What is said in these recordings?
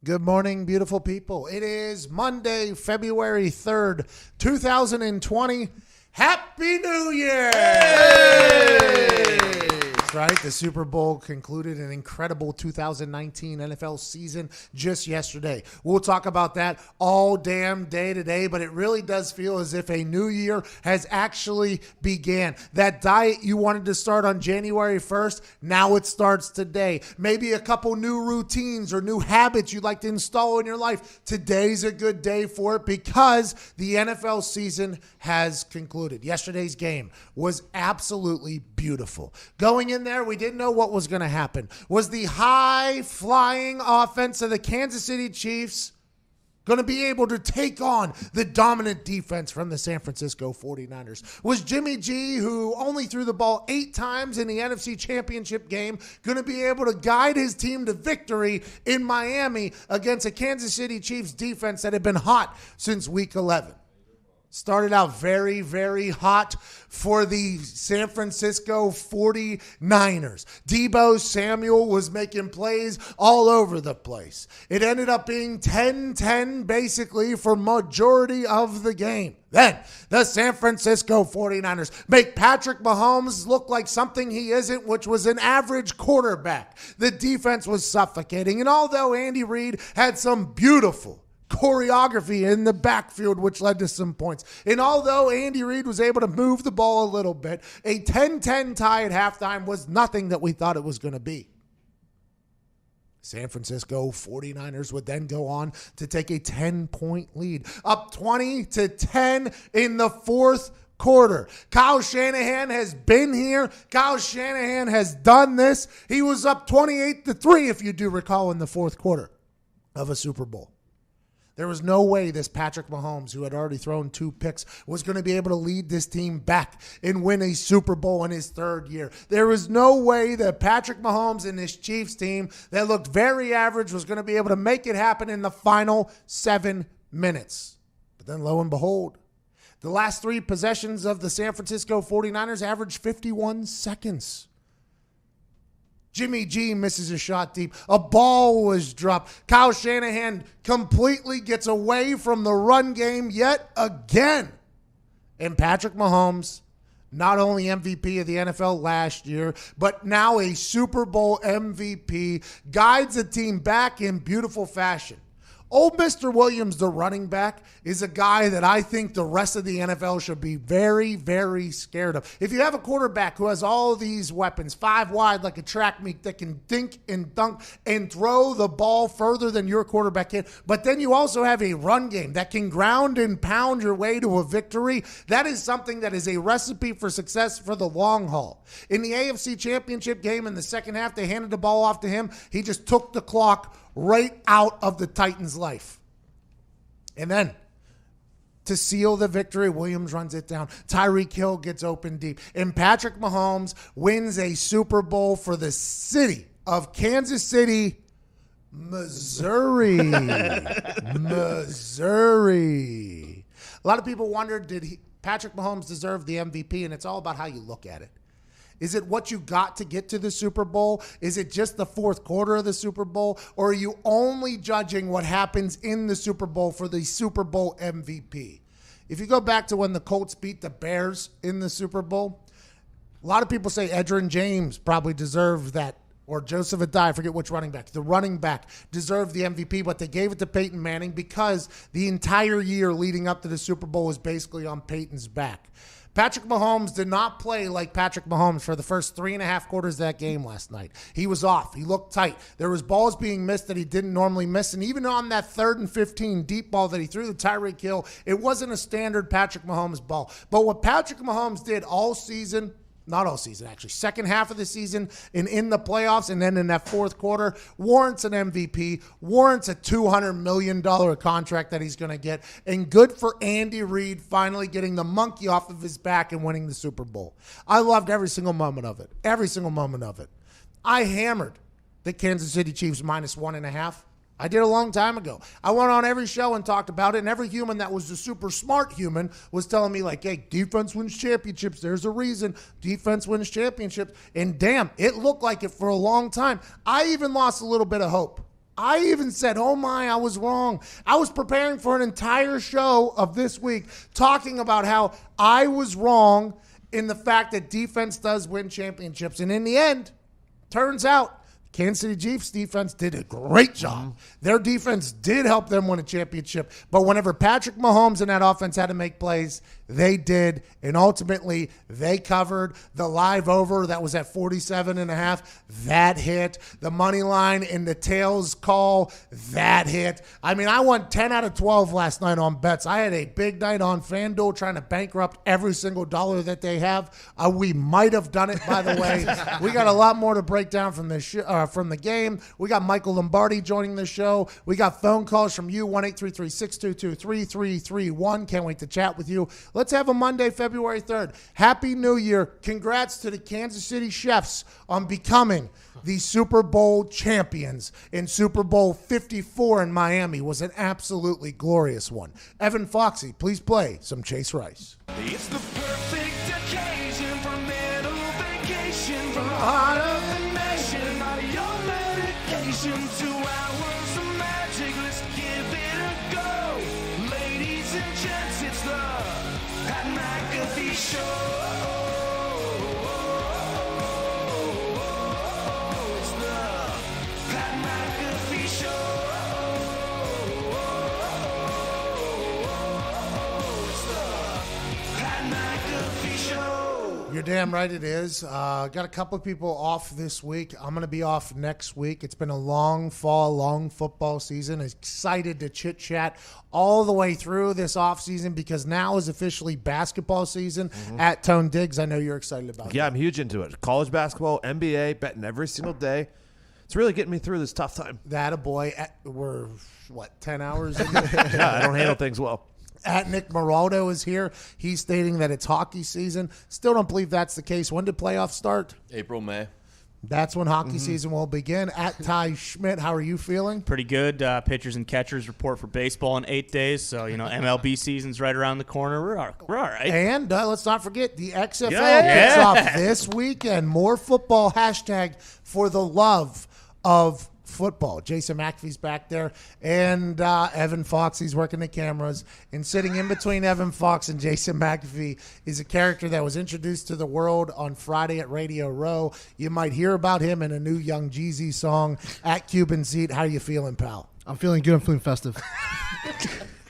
Good morning, beautiful people. It is Monday, February 3rd, 2020. Happy New Year! Hey! That's right. The Super Bowl concluded an incredible 2019 NFL season just yesterday. We'll talk about that all damn day today, but it really does feel as if a new year has actually began. That diet you wanted to start on January 1st, now it starts today. Maybe a couple new routines or new habits you'd like to install in your life. Today's a good day for it because the NFL season has concluded. Yesterday's game was absolutely beautiful. Going in there, we didn't know what was going to happen. Was the high-flying offense of the Kansas City Chiefs going to be able to take on the dominant defense from the San Francisco 49ers? Was Jimmy G, who only threw the ball 8 times in the NFC Championship game, going to be able to guide his team to victory in Miami against a Kansas City Chiefs defense that had been hot since Week 11? Started out very, very hot for the San Francisco 49ers. Deebo Samuel was making plays all over the place. It ended up being 10-10 basically for majority of the game. Then the San Francisco 49ers make Patrick Mahomes look like something he isn't, which was an average quarterback. The defense was suffocating. And although Andy Reid had some beautiful choreography in the backfield, which led to some points. And although Andy Reid was able to move the ball a little bit, a 10-10 tie at halftime was nothing that we thought it was going to be. San Francisco 49ers would then go on to take a 10-point lead, up 20-10 in the fourth quarter. Kyle Shanahan has been here. Kyle Shanahan has done this. He was up 28-3, if you do recall, in the fourth quarter of a Super Bowl. There was no way this Patrick Mahomes, who had already thrown 2 picks, was going to be able to lead this team back and win a Super Bowl in his 3rd year. There was no way that Patrick Mahomes and this Chiefs team that looked very average was going to be able to make it happen in the final 7 minutes. But then lo and behold, the last 3 possessions of the San Francisco 49ers averaged 51 seconds. Jimmy G misses a shot deep. A ball was dropped. Kyle Shanahan completely gets away from the run game yet again. And Patrick Mahomes, not only MVP of the NFL last year, but now a Super Bowl MVP, guides the team back in beautiful fashion. Old Mr. Williams, the running back, is a guy that I think the rest of the NFL should be very, very scared of. If you have a quarterback who has all these weapons, 5 wide like a track meet that can dink and dunk and throw the ball further than your quarterback can, but then you also have a run game that can ground and pound your way to a victory, that is something that is a recipe for success for the long haul. In the AFC Championship game in the second half, they handed the ball off to him. He just took the clock right out of the Titans' life. And then, to seal the victory, Williams runs it down. Tyreek Hill gets open deep. And Patrick Mahomes wins a Super Bowl for the city of Kansas City, Missouri. Missouri. A lot of people wondered, did Patrick Mahomes deserve the MVP? And it's all about how you look at it. Is it what you got to get to the Super Bowl? Is it just the fourth quarter of the Super Bowl? Or are you only judging what happens in the Super Bowl for the Super Bowl MVP? If you go back to when the Colts beat the Bears in the Super Bowl, a lot of people say Edgerrin James probably deserved that, or Joseph Adai, I forget which running back. The running back deserved the MVP, but they gave it to Peyton Manning because the entire year leading up to the Super Bowl was basically on Peyton's back. Patrick Mahomes did not play like Patrick Mahomes for the first 3.5 quarters of that game last night. He was off. He looked tight. There was balls being missed that he didn't normally miss. And even on that 3rd and 15 deep ball that he threw to Tyreek Hill, it wasn't a standard Patrick Mahomes ball. But what Patrick Mahomes did all season, not all season actually, second half of the season and in the playoffs and then in that fourth quarter, warrants an MVP, warrants a $200 million contract that he's going to get, and good for Andy Reid finally getting the monkey off of his back and winning the Super Bowl. I loved every single moment of it. Every single moment of it. I hammered the Kansas City Chiefs -1.5. I did a long time ago. I went on every show and talked about it, and every human that was a super smart human was telling me, like, hey, defense wins championships. There's a reason. Defense wins championships. And damn, it looked like it for a long time. I even lost a little bit of hope I even said, oh my, I was wrong. I was preparing for an entire show of this week talking about how I was wrong in the fact that defense does win championships. And in the end, turns out Kansas City Chiefs defense did a great job. Their defense did help them win a championship. But whenever Patrick Mahomes and that offense had to make plays, they did. And ultimately, they covered. The live over that was at 47.5, that hit. The money line in the tails call, that hit. I mean, I won 10 out of 12 last night on bets. I had a big night on FanDuel trying to bankrupt every single dollar that they have. We might have done it, by the way. We got a lot more to break down from this from the game. We got Michael Lombardi joining the show. We got phone calls from you, 1-833-622-3331. Can't wait to chat with you. Let's have a Monday, February 3rd. Happy New Year. Congrats to the Kansas City Chiefs on becoming the Super Bowl champions in Super Bowl 54 in Miami. Was an absolutely glorious one. Evan Foxy, please play some Chase Rice. It's the perfect occasion for mental vacation from the heart of the nation. Not your medication, 2 hours of magic. Let's give it a go. Ladies and gents, it's the Pat McAfee Show. It's the Pat McAfee Show. It's the Pat McAfee Show. You're damn right it is. Got a couple of people off this week. I'm going to be off next week. It's been a long fall, long football season. Excited to chit-chat all the way through this offseason because now is officially basketball season at Tone Diggs. I know you're excited about it. Yeah, I'm huge into it. College basketball, NBA, betting every single day. It's really getting me through this tough time. That a boy. We're, 10 hours in? Yeah, I don't handle things well. At Nick Moraldo is here. He's stating that it's hockey season. Still don't believe that's the case. When did playoffs start? April, May. That's when hockey season will begin. At Ty Schmidt, how are you feeling? Pretty good. Pitchers and catchers report for baseball in 8 days. So, MLB season's right around the corner. We're all right. And let's not forget the XFL Yeah. kicks off this weekend. More football. Hashtag for the love of football. Jason McAfee's back there, and Evan Fox. He's working the cameras, and sitting in between Evan Fox and Jason McAfee is a character that was introduced to the world on Friday at Radio Row. You might hear about him in a new Young Jeezy song. At Cuban Seat, how you feeling, pal? I'm feeling good. I'm feeling festive.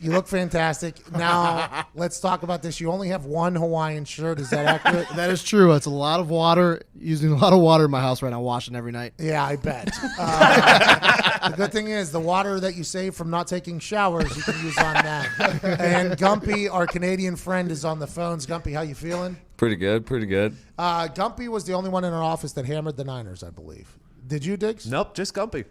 You look fantastic. Now, let's talk about this. You only have one Hawaiian shirt. Is that accurate? That is true. It's a lot of water. Using a lot of water in my house right now, washing every night. Yeah, I bet. The good thing is the water that you save from not taking showers, you can use on that. And Gumpy, our Canadian friend, is on the phones. Gumpy, how you feeling? Pretty good. Gumpy was the only one in our office that hammered the Niners, I believe. Did you, Diggs? Nope, just Gumpy.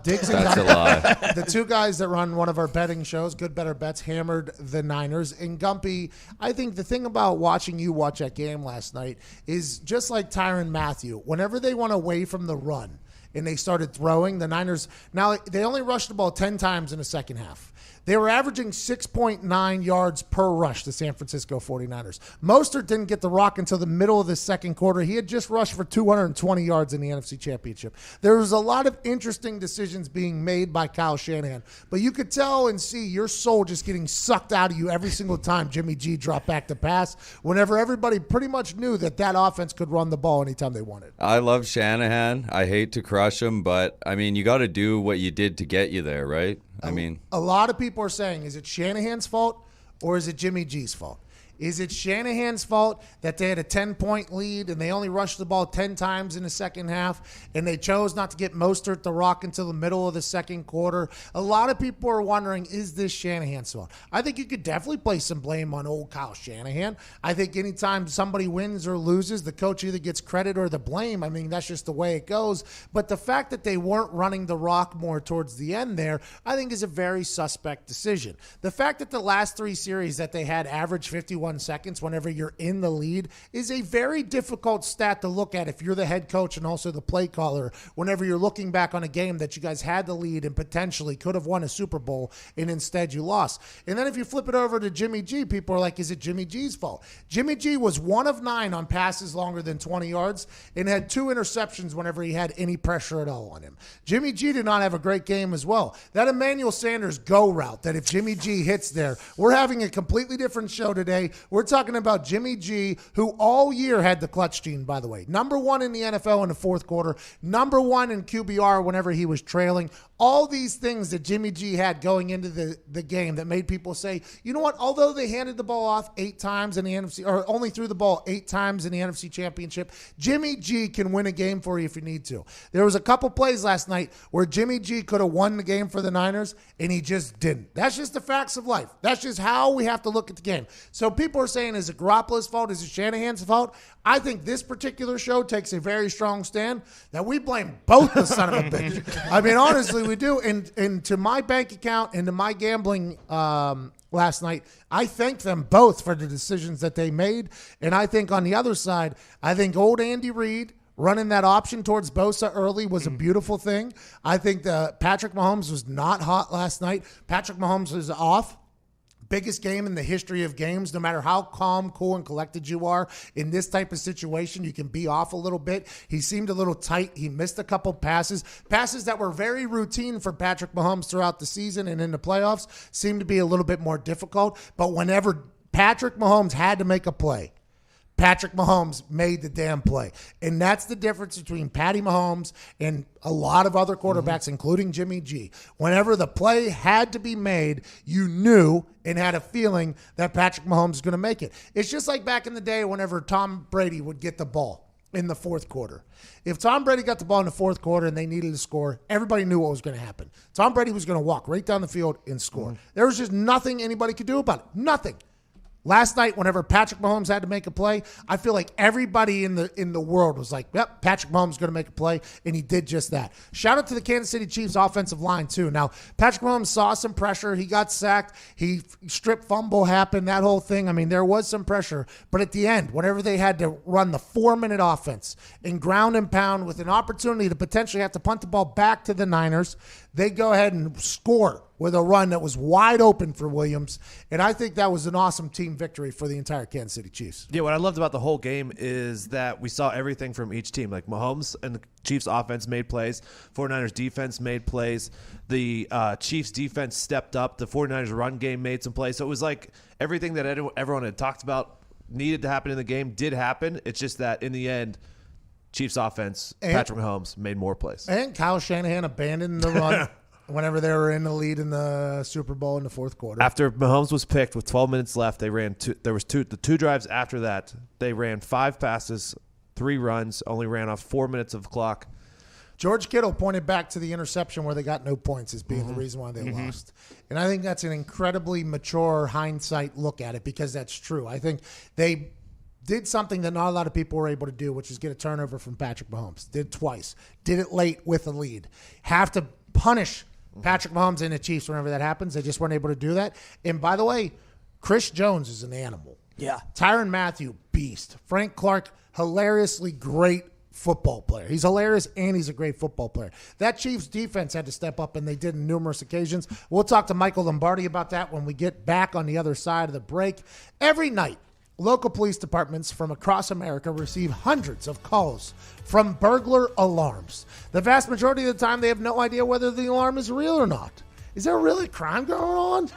Diggs and That's a Gumpy, lie. the two guys that run one of our betting shows, Good Better Bets, hammered the Niners. And Gumpy, I think the thing about watching you watch that game last night is just like Tyrann Mathieu. Whenever they went away from the run and they started throwing, the Niners, now they only rushed the ball 10 times in the second half. They were averaging 6.9 yards per rush, the San Francisco 49ers. Mostert didn't get the rock until the middle of the second quarter. He had just rushed for 220 yards in the NFC Championship. There was a lot of interesting decisions being made by Kyle Shanahan, but you could tell and see your soul just getting sucked out of you every single time Jimmy G dropped back to pass, whenever everybody pretty much knew that offense could run the ball anytime they wanted. I love Shanahan. I hate to crush him, but, you got to do what you did to get you there, right? A lot of people are saying, is it Shanahan's fault or is it Jimmy G's fault? Is it Shanahan's fault that they had a 10-point lead and they only rushed the ball 10 times in the second half and they chose not to get Mostert the rock until the middle of the second quarter? A lot of people are wondering, is this Shanahan's fault? I think you could definitely place some blame on old Kyle Shanahan. I think anytime somebody wins or loses, the coach either gets credit or the blame. That's just the way it goes. But the fact that they weren't running the rock more towards the end there, I think is a very suspect decision. The fact that the last 3 series that they had average 51 31 seconds whenever you're in the lead is a very difficult stat to look at if you're the head coach and also the play caller whenever you're looking back on a game that you guys had the lead and potentially could have won a Super Bowl and instead you lost. And then if you flip it over to Jimmy G, people are like, is it Jimmy G's fault? Jimmy G was 1 of 9 on passes longer than 20 yards and had 2 interceptions whenever he had any pressure at all on him. Jimmy G did not have a great game as well. That Emmanuel Sanders go route, that if Jimmy G hits there, we're having a completely different show today. We're talking about Jimmy G, who all year had the clutch gene, by the way. Number 1 in the NFL in the fourth quarter, number 1 in QBR whenever he was trailing. All these things that Jimmy G had going into the game that made people say, you know what, although they handed the ball off 8 times in the NFC, or only threw the ball 8 times in the NFC Championship, Jimmy G can win a game for you if you need to. There was a couple plays last night where Jimmy G could have won the game for the Niners, and he just didn't. That's just the facts of life. That's just how we have to look at the game. So people are saying, is it Garoppolo's fault? Is it Shanahan's fault? I think this particular show takes a very strong stand that we blame both the son of a bitch. I mean, honestly, we do. And to my bank account and to my gambling last night, I thank them both for the decisions that they made. And I think on the other side, I think old Andy Reid running that option towards Bosa early was a beautiful thing. I think Patrick Mahomes was not hot last night. Patrick Mahomes was off. Biggest game in the history of games. No matter how calm, cool, and collected you are in this type of situation, you can be off a little bit. He seemed a little tight. He missed a couple passes that were very routine for Patrick Mahomes throughout the season and in the playoffs. Seemed to be a little bit more difficult. But whenever Patrick Mahomes had to make a play, Patrick Mahomes made the damn play. And that's the difference between Patty Mahomes and a lot of other quarterbacks, including Jimmy G. Whenever the play had to be made, you knew and had a feeling that Patrick Mahomes was going to make it. It's just like back in the day whenever Tom Brady would get the ball in the fourth quarter. If Tom Brady got the ball in the fourth quarter and they needed to score, everybody knew what was going to happen. Tom Brady was going to walk right down the field and score. There was just nothing anybody could do about it. Nothing. Last night, whenever Patrick Mahomes had to make a play, I feel like everybody in the world was like, yep, Patrick Mahomes is going to make a play, and he did just that. Shout out to the Kansas City Chiefs offensive line, too. Now, Patrick Mahomes saw some pressure. He got sacked. He strip fumble happened, that whole thing. I mean, there was some pressure. But at the end, whenever they had to run the 4-minute offense and ground and pound with an opportunity to potentially have to punt the ball back to the Niners, they go ahead and score with a run that was wide open for Williams. And I think that was an awesome team victory for the entire Kansas City Chiefs. Yeah, what I loved about the whole game is that we saw everything from each team. Like Mahomes and the Chiefs offense made plays. 49ers defense made plays. The Chiefs defense stepped up. The 49ers run game made some plays. So it was like everything that everyone had talked about needed to happen in the game did happen. It's just that in the end, Chiefs offense, Patrick Mahomes made more plays. And Kyle Shanahan abandoned the run whenever they were in the lead in the Super Bowl in the fourth quarter. After Mahomes was picked with 12 minutes left, they ran the two drives after that. They ran 5 passes, 3 runs, only ran off 4 minutes of clock. George Kittle pointed back to the interception where they got no points as being the reason why they lost. And I think that's an incredibly mature hindsight look at it because that's true. I think they did something that not a lot of people were able to do, which is get a turnover from Patrick Mahomes. Did twice. Did it late with a lead. Have to punish Patrick Mahomes and the Chiefs whenever that happens. They just weren't able to do that. And by the way, Chris Jones is an animal. Yeah. Tyrann Mathieu, beast. Frank Clark, hilariously great football player. He's hilarious and he's a great football player. That Chiefs defense had to step up, and they did on numerous occasions. We'll talk to Michael Lombardi about that when we get back on the other side of the break. Every night, local police departments from across America receive hundreds of calls from burglar alarms. The vast majority of the time, they have no idea whether the alarm is real or not. Is there really crime going on?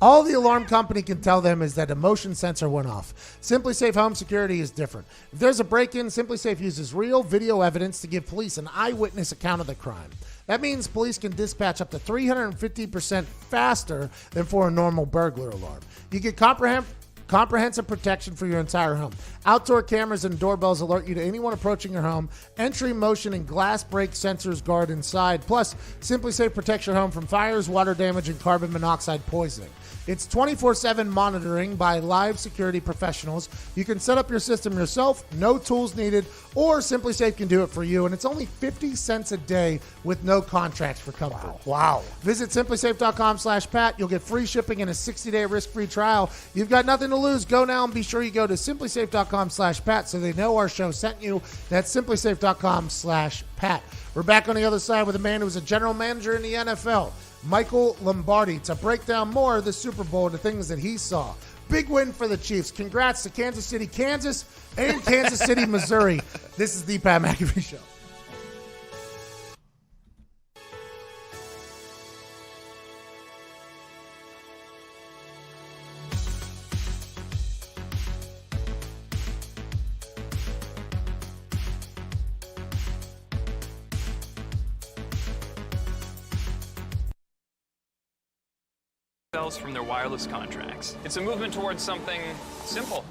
All the alarm company can tell them is that a motion sensor went off. SimpliSafe Home Security is different. If there's a break-in, SimpliSafe uses real video evidence to give police an eyewitness account of the crime. That means police can dispatch up to 350% faster than for a normal burglar alarm. You get comprehensive protection for your entire home. Outdoor cameras and doorbells alert you to anyone approaching your home. Entry, motion, and glass break sensors guard inside. Plus, SimpliSafe protects your home from fires, water damage, and carbon monoxide poisoning. It's 24/7 monitoring by live security professionals. You can set up your system yourself, no tools needed, or SimpliSafe can do it for you, and it's only 50 cents a day with no contracts for comfort. Wow. Visit SimpliSafe.com/Pat. You'll get free shipping and a 60-day risk-free trial. You've got nothing to to lose. Go now and be sure you go to simplysafe.com/Pat so they know our show sent you. That's simplysafe.com/Pat. We're back on the other side with a man who was a general manager in the NFL, Michael Lombardi, to break down more of the Super Bowl and the things that he saw. Big win for the Chiefs. Congrats to Kansas City, Kansas, and Kansas City, Missouri. This is the Pat McAfee Show. From their wireless contracts. It's a movement towards something simple.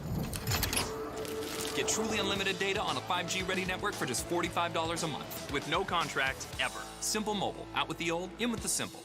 Get truly unlimited data on a 5G ready network for just $45 a month with no contract ever. Simple Mobile. Out with the old, in with the simple.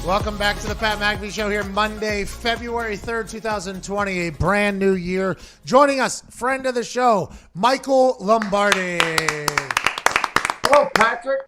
Welcome back to the Pat McAfee Show here Monday, February 3rd, 2020, a brand new year. Joining us, friend of the show, Michael Lombardi. Hello, Patrick.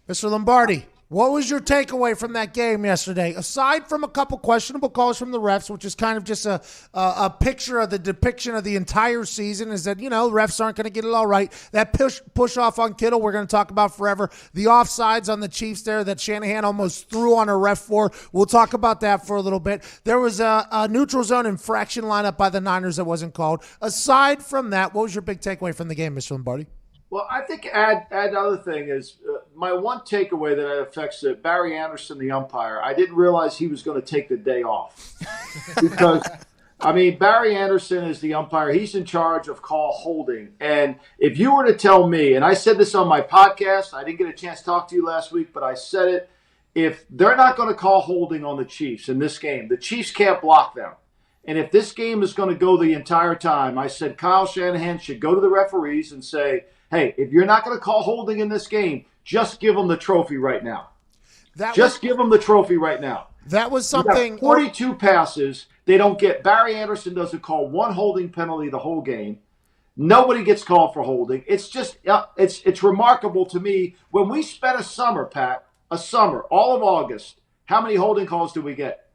Mr. Lombardi, What was your takeaway from that game yesterday? Aside from a couple questionable calls from the refs, which is kind of just a picture of the depiction of the entire season, is that, refs aren't going to get it all right. That push off on Kittle, we're going to talk about forever. The offsides on the Chiefs there that Shanahan almost threw on a ref for. We'll talk about that for a little bit. There was a neutral zone infraction lineup by the Niners that wasn't called. Aside from that, what was your big takeaway from the game, Mr. Lombardi? Well, I think add other thing is my one takeaway that affects it. Barry Anderson, the umpire. I didn't realize he was going to take the day off because, Barry Anderson is the umpire. He's in charge of call holding. And if you were to tell me, and I said this on my podcast, I didn't get a chance to talk to you last week, but I said it. If they're not going to call holding on the Chiefs in this game, the Chiefs can't block them. And if this game is going to go the entire time, I said Kyle Shanahan should go to the referees and say, hey, if you're not going to call holding in this game, just give them the trophy right now. Give them the trophy right now. That was something. 42 passes. They don't get. Barry Anderson doesn't call one holding penalty the whole game. Nobody gets called for holding. It's just, it's remarkable to me. When we spent a summer, Pat, all of August, how many holding calls did we get?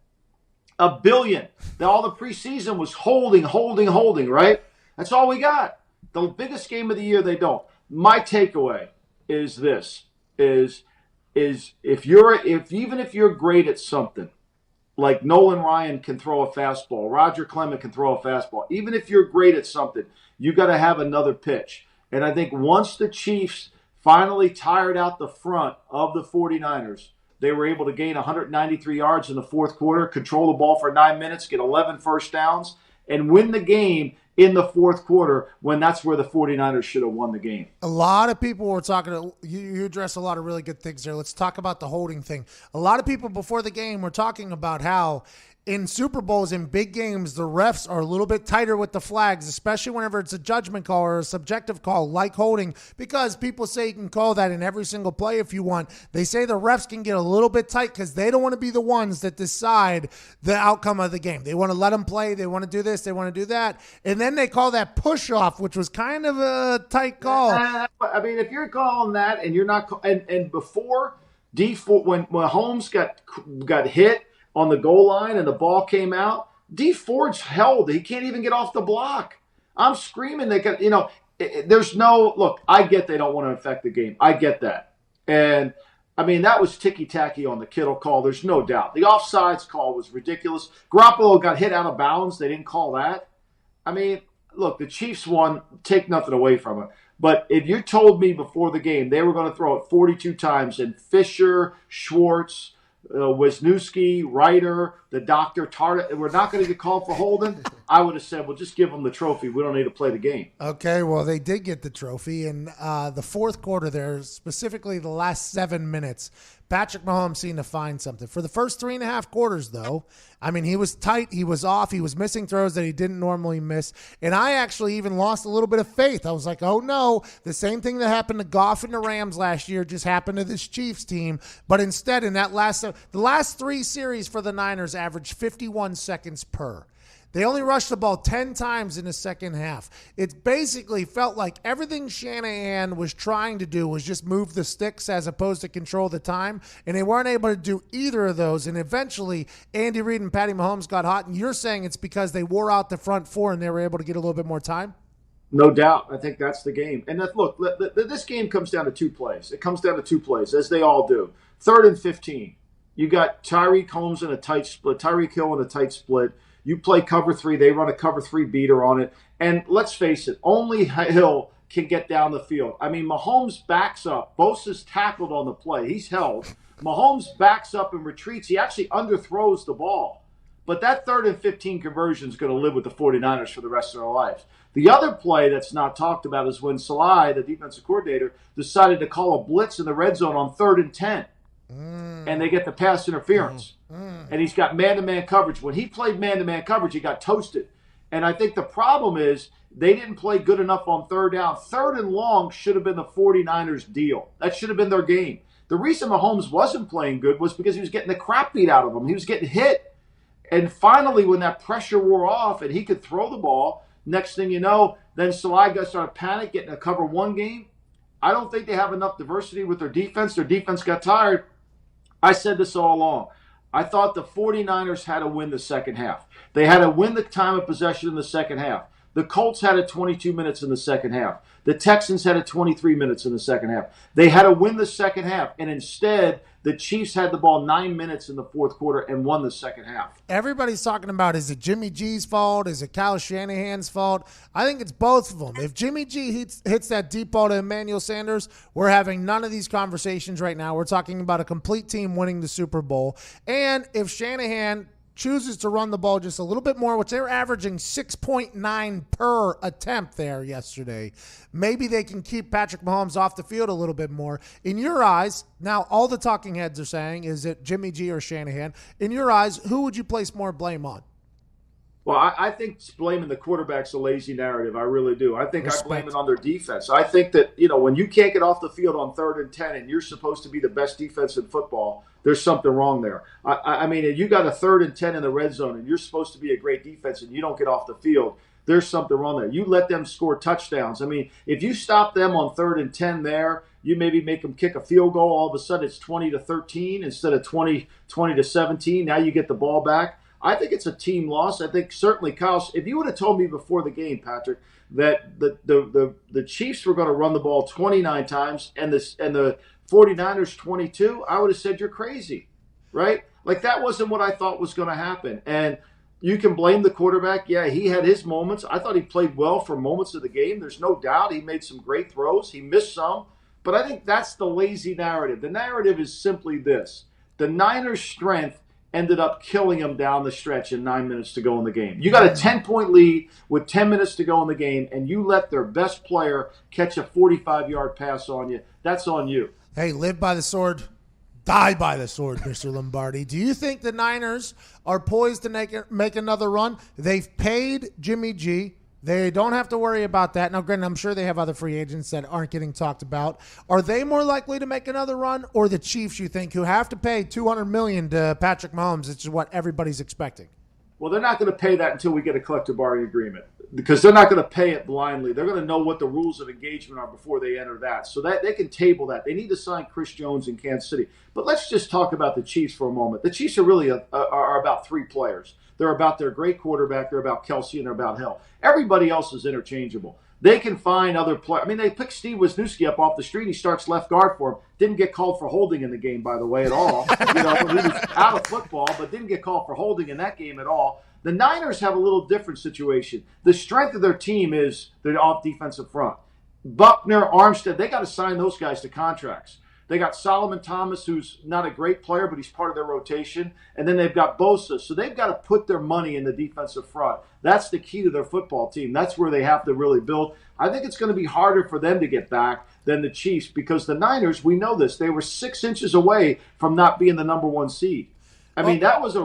1 billion. All the preseason was holding, right? That's all we got. The biggest game of the year, they don't. My takeaway is this: even if you're great at something, like Nolan Ryan can throw a fastball, Roger Clement can throw a fastball. Even if you're great at something, you got to have another pitch. And I think once the Chiefs finally tired out the front of the 49ers, they were able to gain 193 yards in the fourth quarter, control the ball for 9 minutes, get 11 first downs, and win the game in the fourth quarter, when that's where the 49ers should have won the game. A lot of people were talking, you addressed a lot of really good things there. Let's talk about the holding thing. A lot of people before the game were talking about how in Super Bowls, in big games, the refs are a little bit tighter with the flags, especially whenever it's a judgment call or a subjective call like holding, because people say you can call that in every single play if you want. They say the refs can get a little bit tight because they don't want to be the ones that decide the outcome of the game. They want to let them play. They want to do this. They want to do that. And then they call that push off, which was kind of a tight call. If you're calling that and you're not, and before when Mahomes got hit on the goal line and the ball came out, D Ford's held. He can't even get off the block. I'm screaming. There's no, look, I get they don't want to affect the game. I get that. And, that was ticky-tacky on the Kittle call. There's no doubt. The offsides call was ridiculous. Garoppolo got hit out of bounds. They didn't call that. Look, the Chiefs won. Take nothing away from it. But if you told me before the game they were going to throw it 42 times and Fisher, Schwartz, Wisniewski, Ryder, the doctor, Tarta, we're not going to get called for holding, I would have said, well, just give them the trophy. We don't need to play the game. Okay, well, they did get the trophy. And the fourth quarter there, specifically the last 7 minutes, Patrick Mahomes seemed to find something. For the first 3.5 quarters, though, he was tight, he was off, he was missing throws that he didn't normally miss. And I actually even lost a little bit of faith. I was like, oh, no, the same thing that happened to Goff and the Rams last year just happened to this Chiefs team. But instead, in that the last 3 series for the Niners averaged 51 seconds per. They only rushed the ball 10 times in the second half. It basically felt like everything Shanahan was trying to do was just move the sticks as opposed to control the time, and they weren't able to do either of those. And eventually, Andy Reid and Patty Mahomes got hot, and you're saying it's because they wore out the front four and they were able to get a little bit more time? No doubt. I think that's the game. And look, this game comes down to 2 plays. It comes down to 2 plays, as they all do. 3rd and 15. You got Tyreek Hill in a tight split. You play cover 3. They run a cover 3 beater on it. And let's face it, only Hill can get down the field. Mahomes backs up. Bosa's tackled on the play. He's held. Mahomes backs up and retreats. He actually underthrows the ball. But that 3rd and 15 conversion is going to live with the 49ers for the rest of their lives. The other play that's not talked about is when Saleh, the defensive coordinator, decided to call a blitz in the red zone on 3rd and 10. And they get the pass interference. And he's got man-to-man coverage. When he played man-to-man coverage, he got toasted. And I think the problem is they didn't play good enough on 3rd down. 3rd and long should have been the 49ers' deal. That should have been their game. The reason Mahomes wasn't playing good was because he was getting the crap beat out of him. He was getting hit. And finally, when that pressure wore off and he could throw the ball, next thing you know, then Saleh got started panic, getting a cover 1 game. I don't think they have enough diversity with their defense. Their defense got tired. I said this all along. I thought the 49ers had to win the second half. They had to win the time of possession in the second half. The Colts had it 22 minutes in the second half. The Texans had it 23 minutes in the second half. They had to win the second half, and instead, the Chiefs had the ball 9 minutes in the fourth quarter and won the second half. Everybody's talking about, is it Jimmy G's fault? Is it Kyle Shanahan's fault? I think it's both of them. If Jimmy G hits that deep ball to Emmanuel Sanders, we're having none of these conversations right now. We're talking about a complete team winning the Super Bowl. And if Shanahan chooses to run the ball just a little bit more, which they're averaging 6.9 per attempt there yesterday, maybe they can keep Patrick Mahomes off the field a little bit more. In your eyes, now all the talking heads are saying, is it Jimmy G or Shanahan? In your eyes, who would you place more blame on? Well, I think blaming the quarterback's a lazy narrative. I really do. I think Respect. I blame it on their defense. I think that, when you can't get off the field on 3rd and 10 and you're supposed to be the best defense in football, there's something wrong there. I mean, if you got a 3rd and 10 in the red zone and you're supposed to be a great defense and you don't get off the field, there's something wrong there. You let them score touchdowns. I mean, if you stop them on 3rd and 10 there, you maybe make them kick a field goal. All of a sudden it's 20-13 instead of 20-17. Now you get the ball back. I think it's a team loss. I think certainly, Kyle, if you would have told me before the game, Patrick, that the Chiefs were going to run the ball 29 times and the 49ers 22, I would have said you're crazy, right? Like that wasn't what I thought was going to happen. And you can blame the quarterback. Yeah, he had his moments. I thought he played well for moments of the game. There's no doubt he made some great throws. He missed some. But I think that's the lazy narrative. The narrative is simply this. The Niners' strength ended up killing them down the stretch in 9 minutes to go in the game. You got a 10-point lead with 10 minutes to go in the game, and you let their best player catch a 45-yard pass on you. That's on you. Hey, live by the sword, die by the sword, Mr. Lombardi. Do you think the Niners are poised to make another run? They've paid Jimmy G. They don't have to worry about that. Now, granted, I'm sure they have other free agents that aren't getting talked about. Are they more likely to make another run, or the Chiefs, you think, who have to pay $200 million to Patrick Mahomes, which is what everybody's expecting? Well, they're not going to pay that until we get a collective bargaining agreement because they're not going to pay it blindly. They're going to know what the rules of engagement are before they enter that. So that they can table that. They need to sign Chris Jones in Kansas City. But let's just talk about the Chiefs for a moment. The Chiefs are really are about 3 players. They're about their great quarterback. They're about Kelsey, and they're about Hill. Everybody else is interchangeable. They can find other players. I mean, they picked Steve Wisniewski up off the street. He starts left guard for him. Didn't get called for holding in the game, by the way, at all. He was out of football, but didn't get called for holding in that game at all. The Niners have a little different situation. The strength of their team is their off defensive front. Buckner, Armstead, they got to sign those guys to contracts. They got Solomon Thomas, who's not a great player, but he's part of their rotation. And then they've got Bosa. So they've got to put their money in the defensive front. That's the key to their football team. That's where they have to really build. I think it's going to be harder for them to get back than the Chiefs because the Niners, we know this, they were 6 inches away from not being the number 1 seed. I mean, that was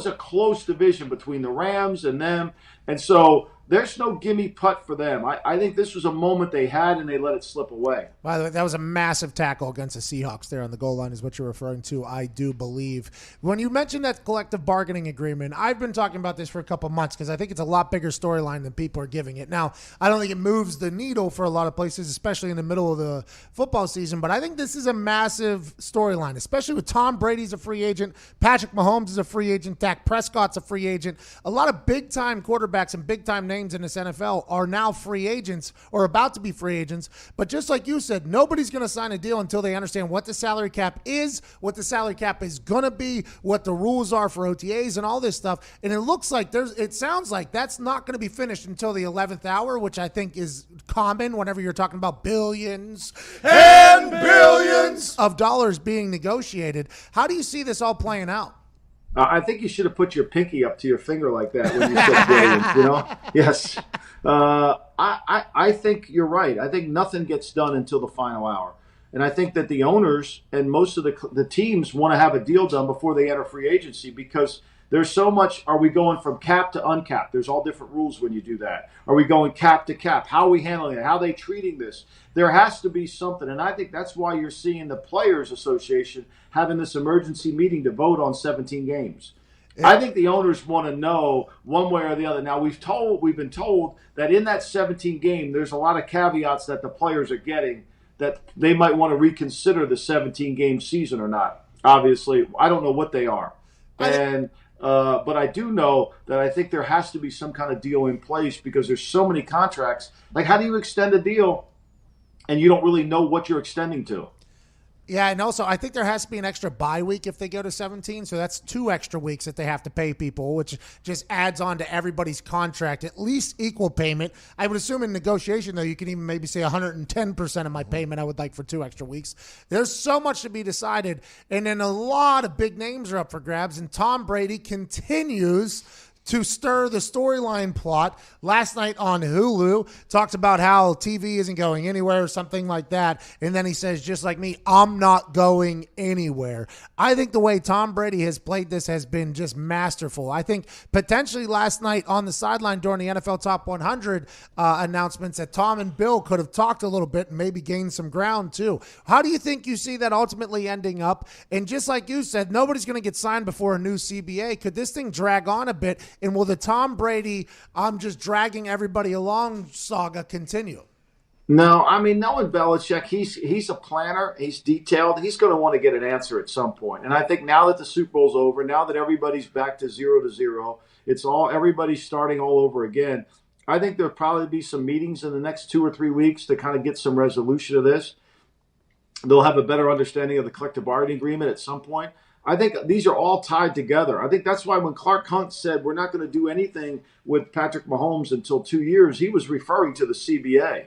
a close division between the Rams and them. And so there's no gimme putt for them. I think this was a moment they had, and they let it slip away. By the way, that was a massive tackle against the Seahawks there on the goal line is what you're referring to, I do believe. When you mentioned that collective bargaining agreement, I've been talking about this for a couple months because I think it's a lot bigger storyline than people are giving it. Now, I don't think it moves the needle for a lot of places, especially in the middle of the football season, but I think this is a massive storyline, especially with Tom Brady's a free agent, Patrick Mahomes is a free agent, Dak Prescott's a free agent. A lot of big-time quarterbacks and big-time names in this NFL are now free agents or about to be free agents. But just like you said, nobody's going to sign a deal until they understand what the salary cap is, what the salary cap is going to be, what the rules are for OTAs and all this stuff. And it looks like it sounds like that's not going to be finished until the 11th hour, which I think is common whenever you're talking about billions and billions of dollars being negotiated. How do you see this all playing out? I think you should have put your pinky up to your finger like that when you said billions, Yes. I think you're right. I think nothing gets done until the final hour. And I think that the owners and most of the teams want to have a deal done before they enter free agency because there's so much. Are we going from cap to uncapped? There's all different rules when you do that. Are we going cap to cap? How are we handling it? How are they treating this? There has to be something. And I think that's why you're seeing the Players Association having this emergency meeting to vote on 17 games. I think the owners want to know one way or the other. Now, we've been told that in that 17 game, there's a lot of caveats that the players are getting that they might want to reconsider the 17-game season or not. Obviously, I don't know what they are. But I do know that I think there has to be some kind of deal in place because there's so many contracts. Like, how do you extend a deal and you don't really know what you're extending to? Yeah, and also I think there has to be an extra bye week if they go to 17, so that's 2 extra weeks that they have to pay people, which just adds on to everybody's contract, at least equal payment. I would assume in negotiation, though, you can even maybe say 110% of my payment I would like for 2 extra weeks. There's so much to be decided, and then a lot of big names are up for grabs, and Tom Brady continues to stir the storyline plot. Last night on Hulu, talked about how TV isn't going anywhere or something like that. And then he says, just like me, I'm not going anywhere. I think the way Tom Brady has played this has been just masterful. I think potentially last night on the sideline during the NFL Top 100 announcements that Tom and Bill could have talked a little bit and maybe gained some ground too. How do you think you see that ultimately ending up? And just like you said, nobody's going to get signed before a new CBA. Could this thing drag on a bit? And will the Tom Brady, I'm just dragging everybody along saga continue? No, I mean, knowing Belichick, he's a planner. He's detailed. He's going to want to get an answer at some point. And I think now that the Super Bowl's over, now that everybody's back to 0-0, everybody's starting all over again. I think there'll probably be some meetings in the next 2 or 3 weeks to kind of get some resolution of this. They'll have a better understanding of the collective bargaining agreement at some point. I think these are all tied together. I think that's why when Clark Hunt said we're not going to do anything with Patrick Mahomes until 2 years, he was referring to the CBA.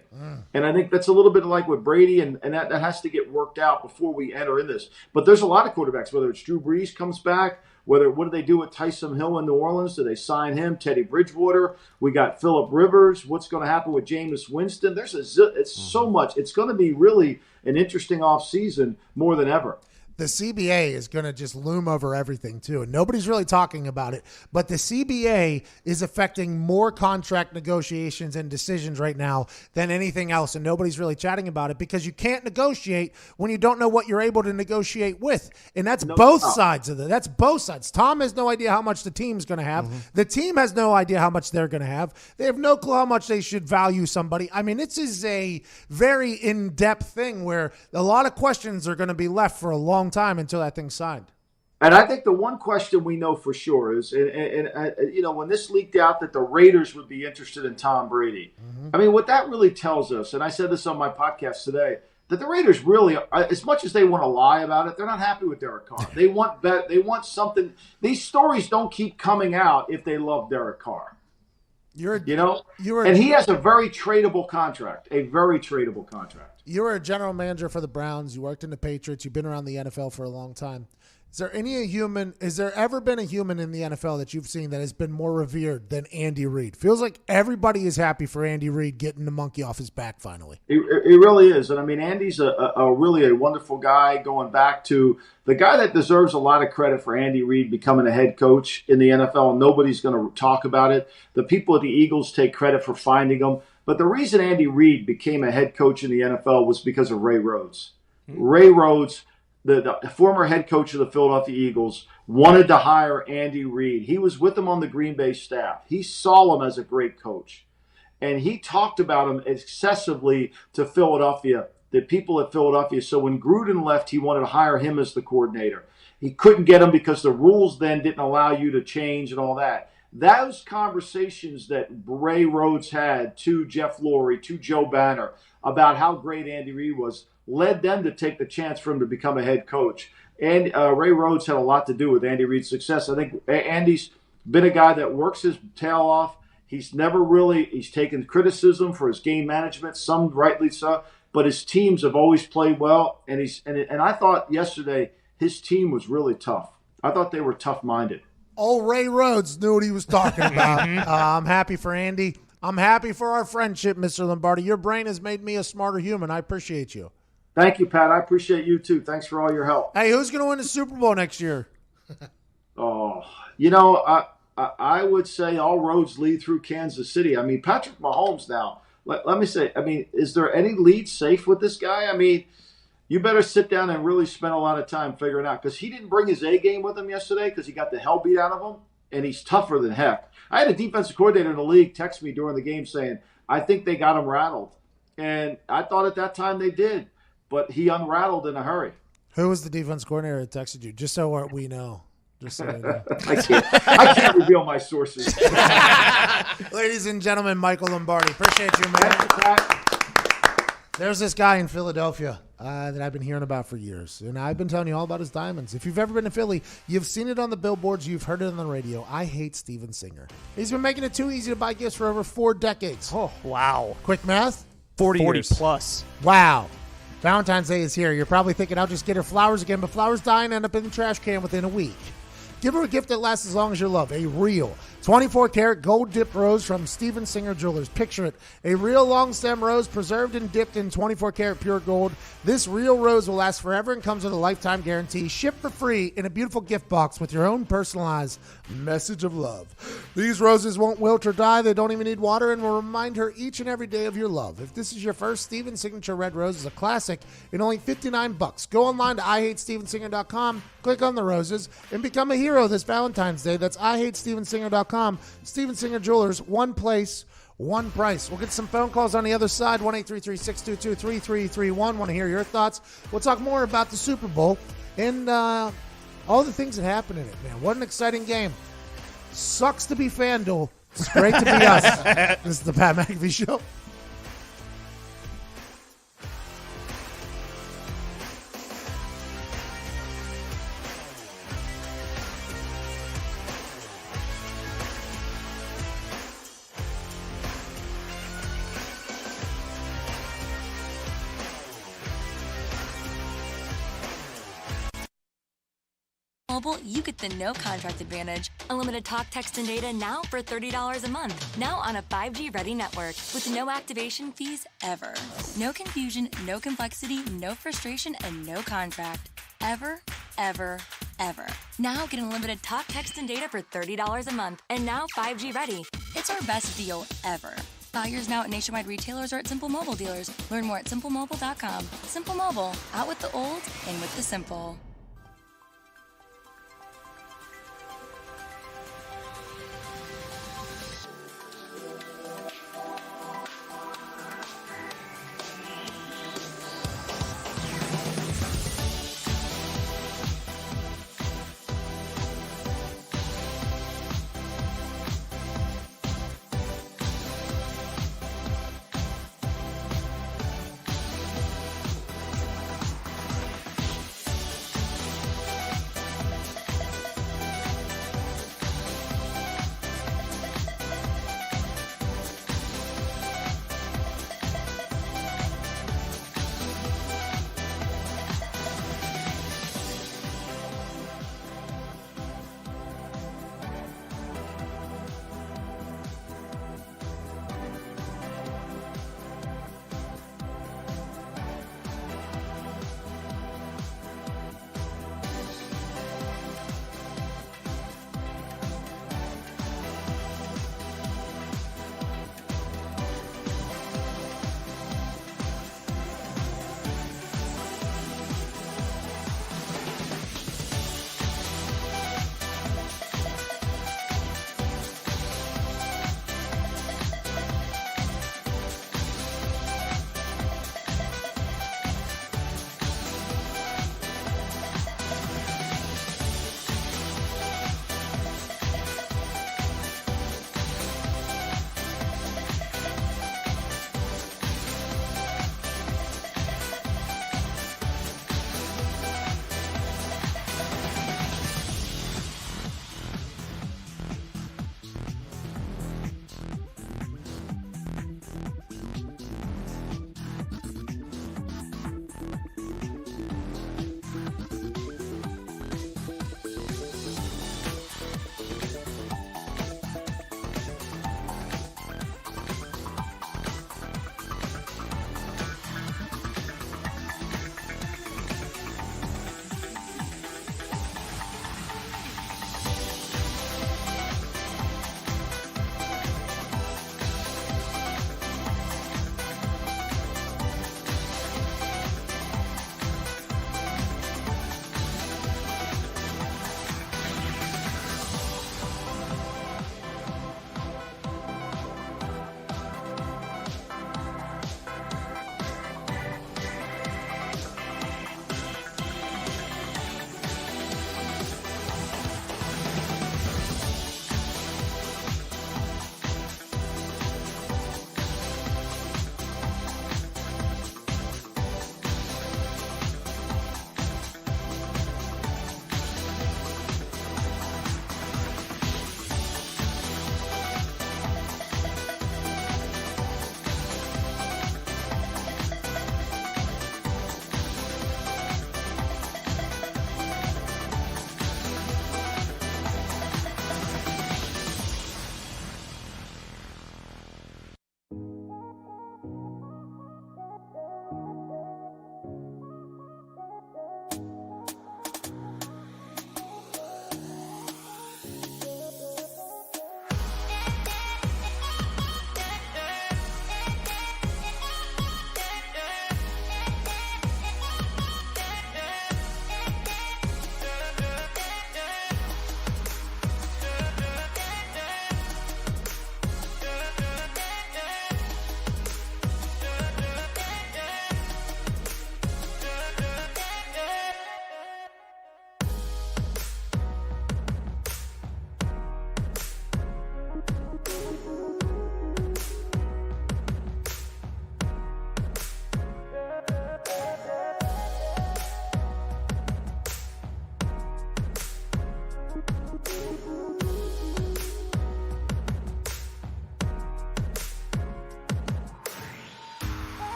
And I think that's a little bit like with Brady, and that has to get worked out before we enter in this. But there's a lot of quarterbacks, whether it's Drew Brees comes back, what do they do with Taysom Hill in New Orleans? Do they sign him? Teddy Bridgewater? We got Phillip Rivers. What's going to happen with Jameis Winston? It's so much. It's going to be really an interesting offseason more than ever. The CBA is going to just loom over everything, too. And nobody's really talking about it. But the CBA is affecting more contract negotiations and decisions right now than anything else. And nobody's really chatting about it because you can't negotiate when you don't know what you're able to negotiate with. And that's both sides of it. That's both sides. Tom has no idea how much the team's going to have. The team has no idea how much they're going to have. They have no clue how much they should value somebody. I mean, this is a very in-depth thing where a lot of questions are going to be left for a long time until that thing's signed. And I think the one question we know for sure is, when this leaked out that the Raiders would be interested in Tom Brady, I mean, what that really tells us, and I said this on my podcast today, that the Raiders really, as much as they want to lie about it, they're not happy with Derek Carr. They want something. These stories don't keep coming out if they love Derek Carr. And he has a very tradable contract, You were a general manager for the Browns. You worked in the Patriots. You've been around the NFL for a long time. Is there ever been a human in the NFL that you've seen that has been more revered than Andy Reid? Feels like everybody is happy for Andy Reid getting the monkey off his back finally. It really is. And I mean, Andy's a really a wonderful guy, going back to the guy that deserves a lot of credit for Andy Reid becoming a head coach in the NFL. Nobody's going to talk about it. The people at the Eagles take credit for finding him. But the reason Andy Reid became a head coach in the NFL was because of Ray Rhodes. Ray Rhodes, the former head coach of the Philadelphia Eagles, wanted to hire Andy Reid. He was with him on the Green Bay staff. He saw him as a great coach. And he talked about him excessively to Philadelphia, the people at Philadelphia. So when Gruden left, he wanted to hire him as the coordinator. He couldn't get him because the rules then didn't allow you to change and all that. Those conversations that Ray Rhodes had to Jeff Lurie, to Joe Banner, about how great Andy Reid was, led them to take the chance for him to become a head coach. And Ray Rhodes had a lot to do with Andy Reid's success. I think Andy's been a guy that works his tail off. He's taken criticism for his game management, some rightly so, but his teams have always played well. And I thought yesterday his team was really tough. I thought they were tough-minded. Old Ray Rhodes knew what he was talking about. I'm happy for Andy. I'm happy for our friendship, Mr. Lombardi. Your brain has made me a smarter human. I appreciate you. Thank you, Pat. I appreciate you, too. Thanks for all your help. Hey, who's going to win the Super Bowl next year? I would say all roads lead through Kansas City. I mean, Patrick Mahomes now, let me say, I mean, is there any lead safe with this guy? I mean, you better sit down and really spend a lot of time figuring out, because he didn't bring his A game with him yesterday because he got the hell beat out of him, and he's tougher than heck. I had a defensive coordinator in the league text me during the game saying, I think they got him rattled. And I thought at that time they did, but he unrattled in a hurry. Who was the defense coordinator that texted you? Just so we know. Just so we know. I can't reveal my sources. Ladies and gentlemen, Michael Lombardi. Appreciate you, man. There's this guy in Philadelphia that I've been hearing about for years, and I've been telling you all about his diamonds. If you've ever been to Philly, you've seen it on the billboards, you've heard it on the radio. I hate Steven Singer. He's been making it too easy to buy gifts for over 4 decades. Oh, wow. Quick math? 40 years. plus. Wow. Valentine's Day is here. You're probably thinking, I'll just get her flowers again, but flowers die and end up in the trash can within a week. Give her a gift that lasts as long as your love. A real 24-karat gold-dipped rose from Steven Singer Jewelers. Picture it. A real long-stem rose preserved and dipped in 24-karat pure gold. This real rose will last forever and comes with a lifetime guarantee. Shipped for free in a beautiful gift box with your own personalized message of love. These roses won't wilt or die. They don't even need water and will remind her each and every day of your love. If this is your first Steven Signature Red Rose, is a classic in only $59. Go online to IHateStevenSinger.com, click on the roses, and become a hero this Valentine's Day. That's IHateStevenSinger.com. Steven Singer Jewelers, one place, one price. We'll get some phone calls on the other side, 1-833-622-3331. Want to hear your thoughts. We'll talk more about the Super Bowl and all the things that happened in it, man. What an exciting game. Sucks to be FanDuel. It's great to be us. This is the Pat McAfee Show. Mobile, you get the no contract advantage. Unlimited talk, text, and data now for $30 a month. Now on a 5G ready network with no activation fees ever. No confusion, no complexity, no frustration, and no contract. Ever, ever, ever. Now get unlimited talk, text, and data for $30 a month. And now 5G ready. It's our best deal ever. Buy yours now at nationwide retailers or at Simple Mobile dealers. Learn more at simplemobile.com. Simple Mobile. Out with the old, in with the simple.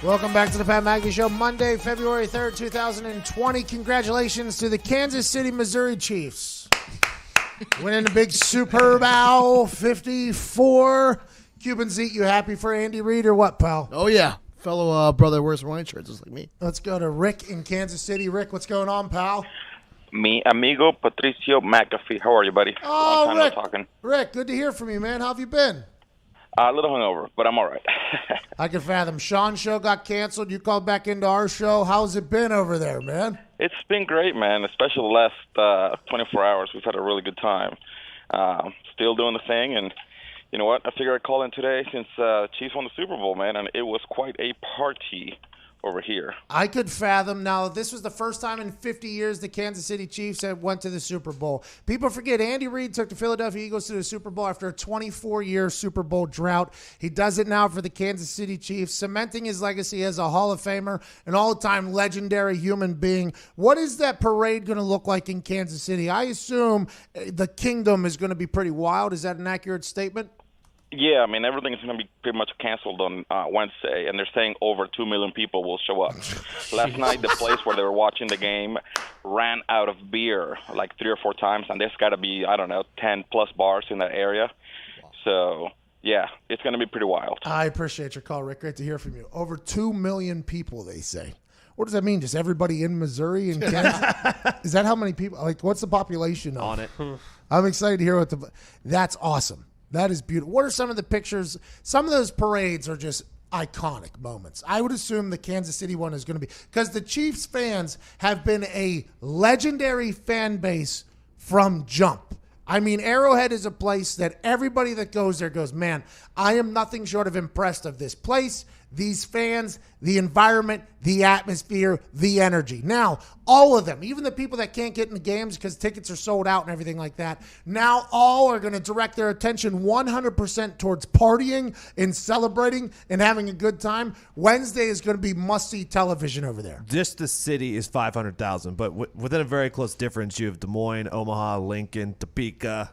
Welcome back to the Pat McAfee Show, Monday, February 3rd, 2020. Congratulations to the Kansas City, Missouri Chiefs. Winning the big Super Bowl 54. Cubans eat, you happy for Andy Reid or what, pal? Oh, yeah. Fellow brother wears Hawaiian shirts just like me. Let's go to Rick in Kansas City. Rick, what's going on, pal? Mi amigo Patricio McAfee. How are you, buddy? Oh, Long time Rick. no talking. Rick, good to hear from you, man. How have you been? A little hungover, but I'm all right. I can fathom. Sean's show got canceled. You called back into our show. How's it been over there, man? It's been great, man, especially the last 24 hours. We've had a really good time. Still doing the thing, and you know what? I figured I'd call in today since Chiefs won the Super Bowl, man, and it was quite a party over here. I could fathom. Now, this was the first time in 50 years the Kansas City Chiefs had went to the Super Bowl. People forget Andy Reid took the Philadelphia Eagles to the Super Bowl after a 24-year Super Bowl drought. He does it now for the Kansas City Chiefs, cementing his legacy as a Hall of Famer, an all-time legendary human being. What is that parade going to look like in Kansas City? I assume the kingdom is going to be pretty wild. Is that an accurate statement? Yeah, I mean, everything is going to be pretty much canceled on Wednesday, and they're saying over 2 million people will show up. Last night, the place where they were watching the game ran out of beer like 3 or 4 times, and there's got to be, 10-plus bars in that area. So, yeah, it's going to be pretty wild. I appreciate your call, Rick. Great to hear from you. Over 2 million people, they say. What does that mean? Just everybody in Missouri and Kansas? Is that how many people? Like, what's the population of? On it. I'm excited to hear what that's awesome. That is beautiful. What are some of the pictures? Some of those parades are just iconic moments. I would assume the Kansas City one is going to be, because the Chiefs fans have been a legendary fan base from jump. I mean, Arrowhead is a place that everybody that goes there goes, man, I am nothing short of impressed of this place, these fans, the environment, the atmosphere, the energy. Now, all of them, even the people that can't get in the games because tickets are sold out and everything like that, now all are going to direct their attention 100% towards partying and celebrating and having a good time. Wednesday is going to be must-see television over there. Just the city is 500,000, but within a very close difference, you have Des Moines, Omaha, Lincoln, Topeka.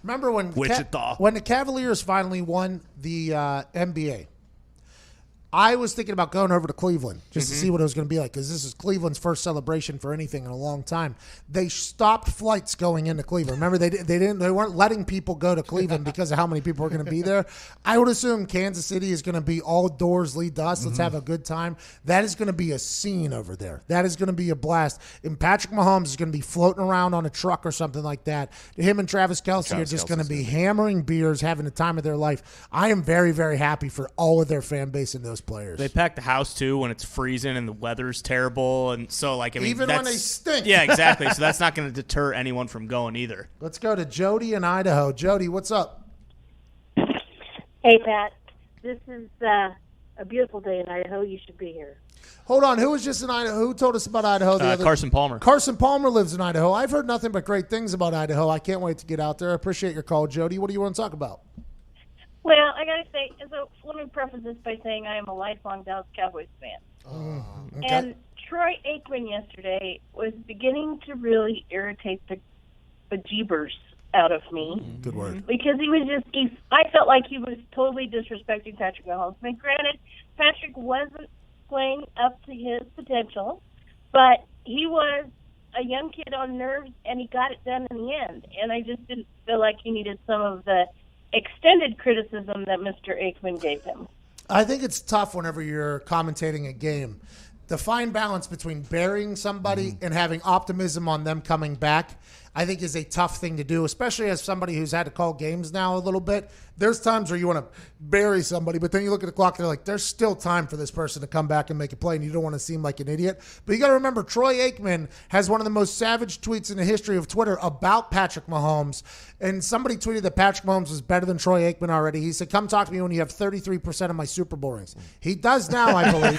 Remember when Wichita. When the Cavaliers finally won the NBA, I was thinking about going over to Cleveland just to see what it was going to be like, because this is Cleveland's first celebration for anything in a long time. They stopped flights going into Cleveland. Remember, they weren't letting people go to Cleveland because of how many people were going to be there. I would assume Kansas City is going to be all doors lead to us. Let's have a good time. That is going to be a scene over there. That is going to be a blast. And Patrick Mahomes is going to be floating around on a truck or something like that. Him and Travis Kelce are just going to be hammering beers, having the time of their life. I am very, very happy for all of their fan base and those players. They pack the house too when it's freezing and the weather's terrible, and so even when they stink. Yeah, exactly. So that's not going to deter anyone from going either. Let's go to Jody in Idaho. Jody, what's up? Hey Pat, this is a beautiful day in Idaho. You should be here. Hold on, who was just in Idaho? Who told us about Idaho the other? Carson Palmer. Carson Palmer lives in Idaho. I've heard nothing but great things about Idaho. I can't wait to get out there. I appreciate your call, Jody. What do you want to talk about? Well, I got to say, so let me preface this by saying I am a lifelong Dallas Cowboys fan. Okay. And Troy Aikman yesterday was beginning to really irritate the bejeebers out of me. Good word. Because I felt like he was totally disrespecting Patrick Mahomes. I mean, granted, Patrick wasn't playing up to his potential, but he was a young kid on nerves, and he got it done in the end. And I just didn't feel like he needed some of the extended criticism that Mr. Aikman gave him. I think it's tough whenever you're commentating a game. The fine balance between burying somebody and having optimism on them coming back, I think, is a tough thing to do, especially as somebody who's had to call games now a little bit. There's times where you want to bury somebody, but then you look at the clock, they're like, there's still time for this person to come back and make a play, and you don't want to seem like an idiot. But you got to remember, Troy Aikman has one of the most savage tweets in the history of Twitter about Patrick Mahomes, and somebody tweeted that Patrick Mahomes was better than Troy Aikman already. He said, come talk to me when you have 33% of my Super Bowl rings. He does now, I believe.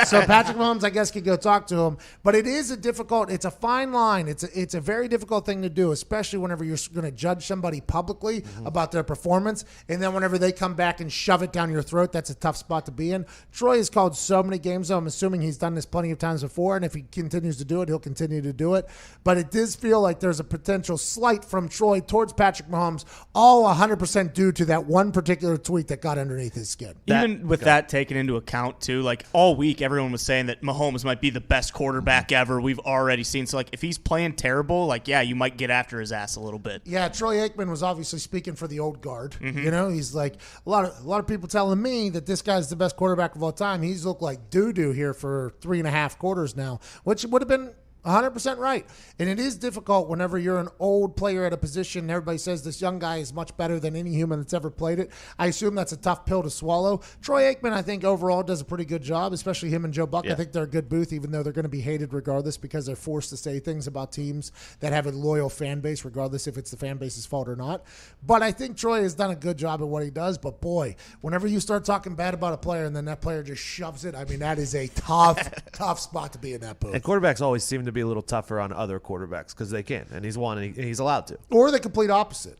So Patrick Mahomes, I guess, could go talk to him. But it is it's a fine line. It's a very difficult difficult thing to do, especially whenever you're going to judge somebody publicly about their performance, and then whenever they come back and shove it down your throat, that's a tough spot to be in. Troy has called so many games, though. I'm assuming he's done this plenty of times before, and if he continues to do it, he'll continue to do it. But it does feel like there's a potential slight from Troy towards Patrick Mahomes, all 100% due to that one particular tweet that got underneath his skin. Even with that taken into account, too, like all week, everyone was saying that Mahomes might be the best quarterback ever we've already seen. So, like, if he's playing terrible, like, yeah, you might get after his ass a little bit. Yeah, Troy Aikman was obviously speaking for the old guard. You know, he's like, a lot of people telling me that this guy's the best quarterback of all time. He's looked like doo-doo here for 3.5 quarters now, which would have been 100% right. And it is difficult whenever you're an old player at a position and everybody says this young guy is much better than any human that's ever played it. I assume that's a tough pill to swallow. Troy Aikman, I think, overall does a pretty good job, especially him and Joe Buck. I think they're a good booth, even though they're going to be hated regardless because they're forced to say things about teams that have a loyal fan base, regardless if it's the fan base's fault or not. But I think Troy has done a good job at what he does. But, boy, whenever you start talking bad about a player and then that player just shoves it, I mean, that is a tough spot to be in that booth. And quarterbacks always seem to be a little tougher on other quarterbacks because they can, and he's one, and he's allowed to. Or the complete opposite.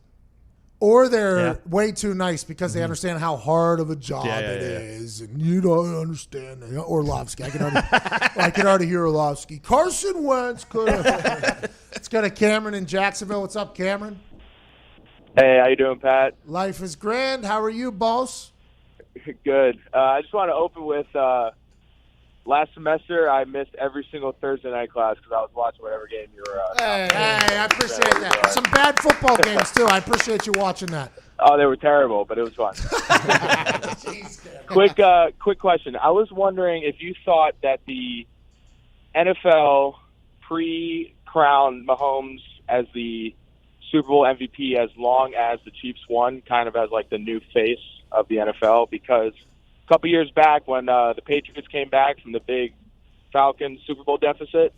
Or they're way too nice because they understand how hard of a job it is, and you don't understand. Orlovsky, I can already hear Orlovsky. Carson Wentz could have. Let's go to Cameron in Jacksonville. What's up, Cameron? Hey, how you doing, Pat? Life is grand. How are you, boss? Good. I just want to open with last semester I missed every single Thursday night class because I was watching whatever game you were Hey, I appreciate that. Some bad football games, too. I appreciate you watching that. Oh, they were terrible, but it was fun. Quick question. I was wondering if you thought that the NFL pre-crowned Mahomes as the Super Bowl MVP as long as the Chiefs won, kind of as like the new face of the NFL, because a couple years back when the Patriots came back from the big Falcons Super Bowl deficit,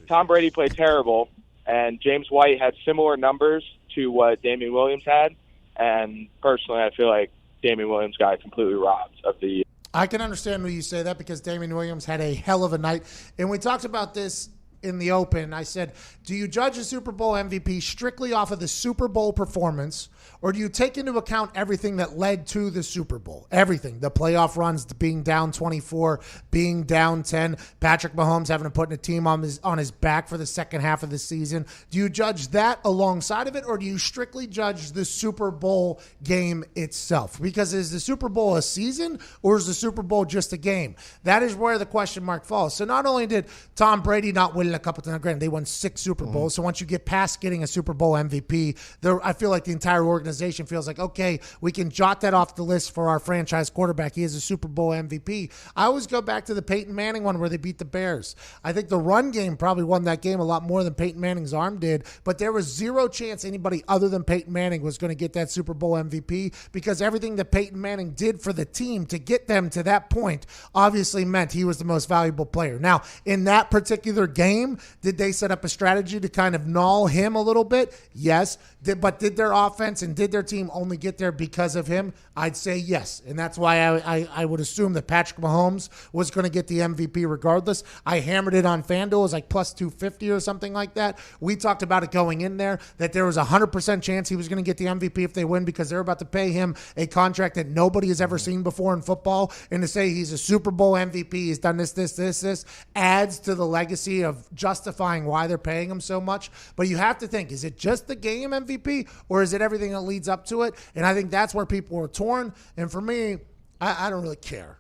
Tom Brady played terrible, and James White had similar numbers to what Damian Williams had. And personally, I feel like Damian Williams got completely robbed of the. I can understand when you say that because Damian Williams had a hell of a night. And we talked about this in the open. I said, do you judge a Super Bowl MVP strictly off of the Super Bowl performance, or do you take into account everything that led to the Super Bowl? Everything. The playoff runs, being down 24, being down 10, Patrick Mahomes having to put a team on his back for the second half of the season. Do you judge that alongside of it, or do you strictly judge the Super Bowl game itself? Because is the Super Bowl a season, or is the Super Bowl just a game? That is where the question mark falls. So not only did Tom Brady not win a couple times, granted, they won 6 Super Bowls. So once you get past getting a Super Bowl MVP, I feel like the entire organization feels like, okay, we can jot that off the list for our franchise quarterback. He is a Super Bowl MVP. I always go back to the Peyton Manning one where they beat the Bears. I think the run game probably won that game a lot more than Peyton Manning's arm did, but there was zero chance anybody other than Peyton Manning was going to get that Super Bowl MVP because everything that Peyton Manning did for the team to get them to that point obviously meant he was the most valuable player. Now, in that particular game, did they set up a strategy to kind of null him a little bit? Yes. But did their offense and did their team only get there because of him? I'd say yes. And that's why I would assume that Patrick Mahomes was going to get the MVP regardless. I hammered it on FanDuel. It was like plus 250 or something like that. We talked about it going in there, that there was a 100% chance he was going to get the MVP if they win because they're about to pay him a contract that nobody has ever seen before in football. And to say he's a Super Bowl MVP, he's done this, adds to the legacy of justifying why they're paying him so much. But you have to think, is it just the game MVP or is it everything that leads up to it? And I think that's where people are torn. And for me, I don't really care.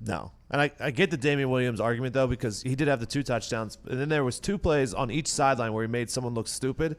No. And I get the Damian Williams argument, though, because he did have the 2 touchdowns. And then there was 2 plays on each sideline where he made someone look stupid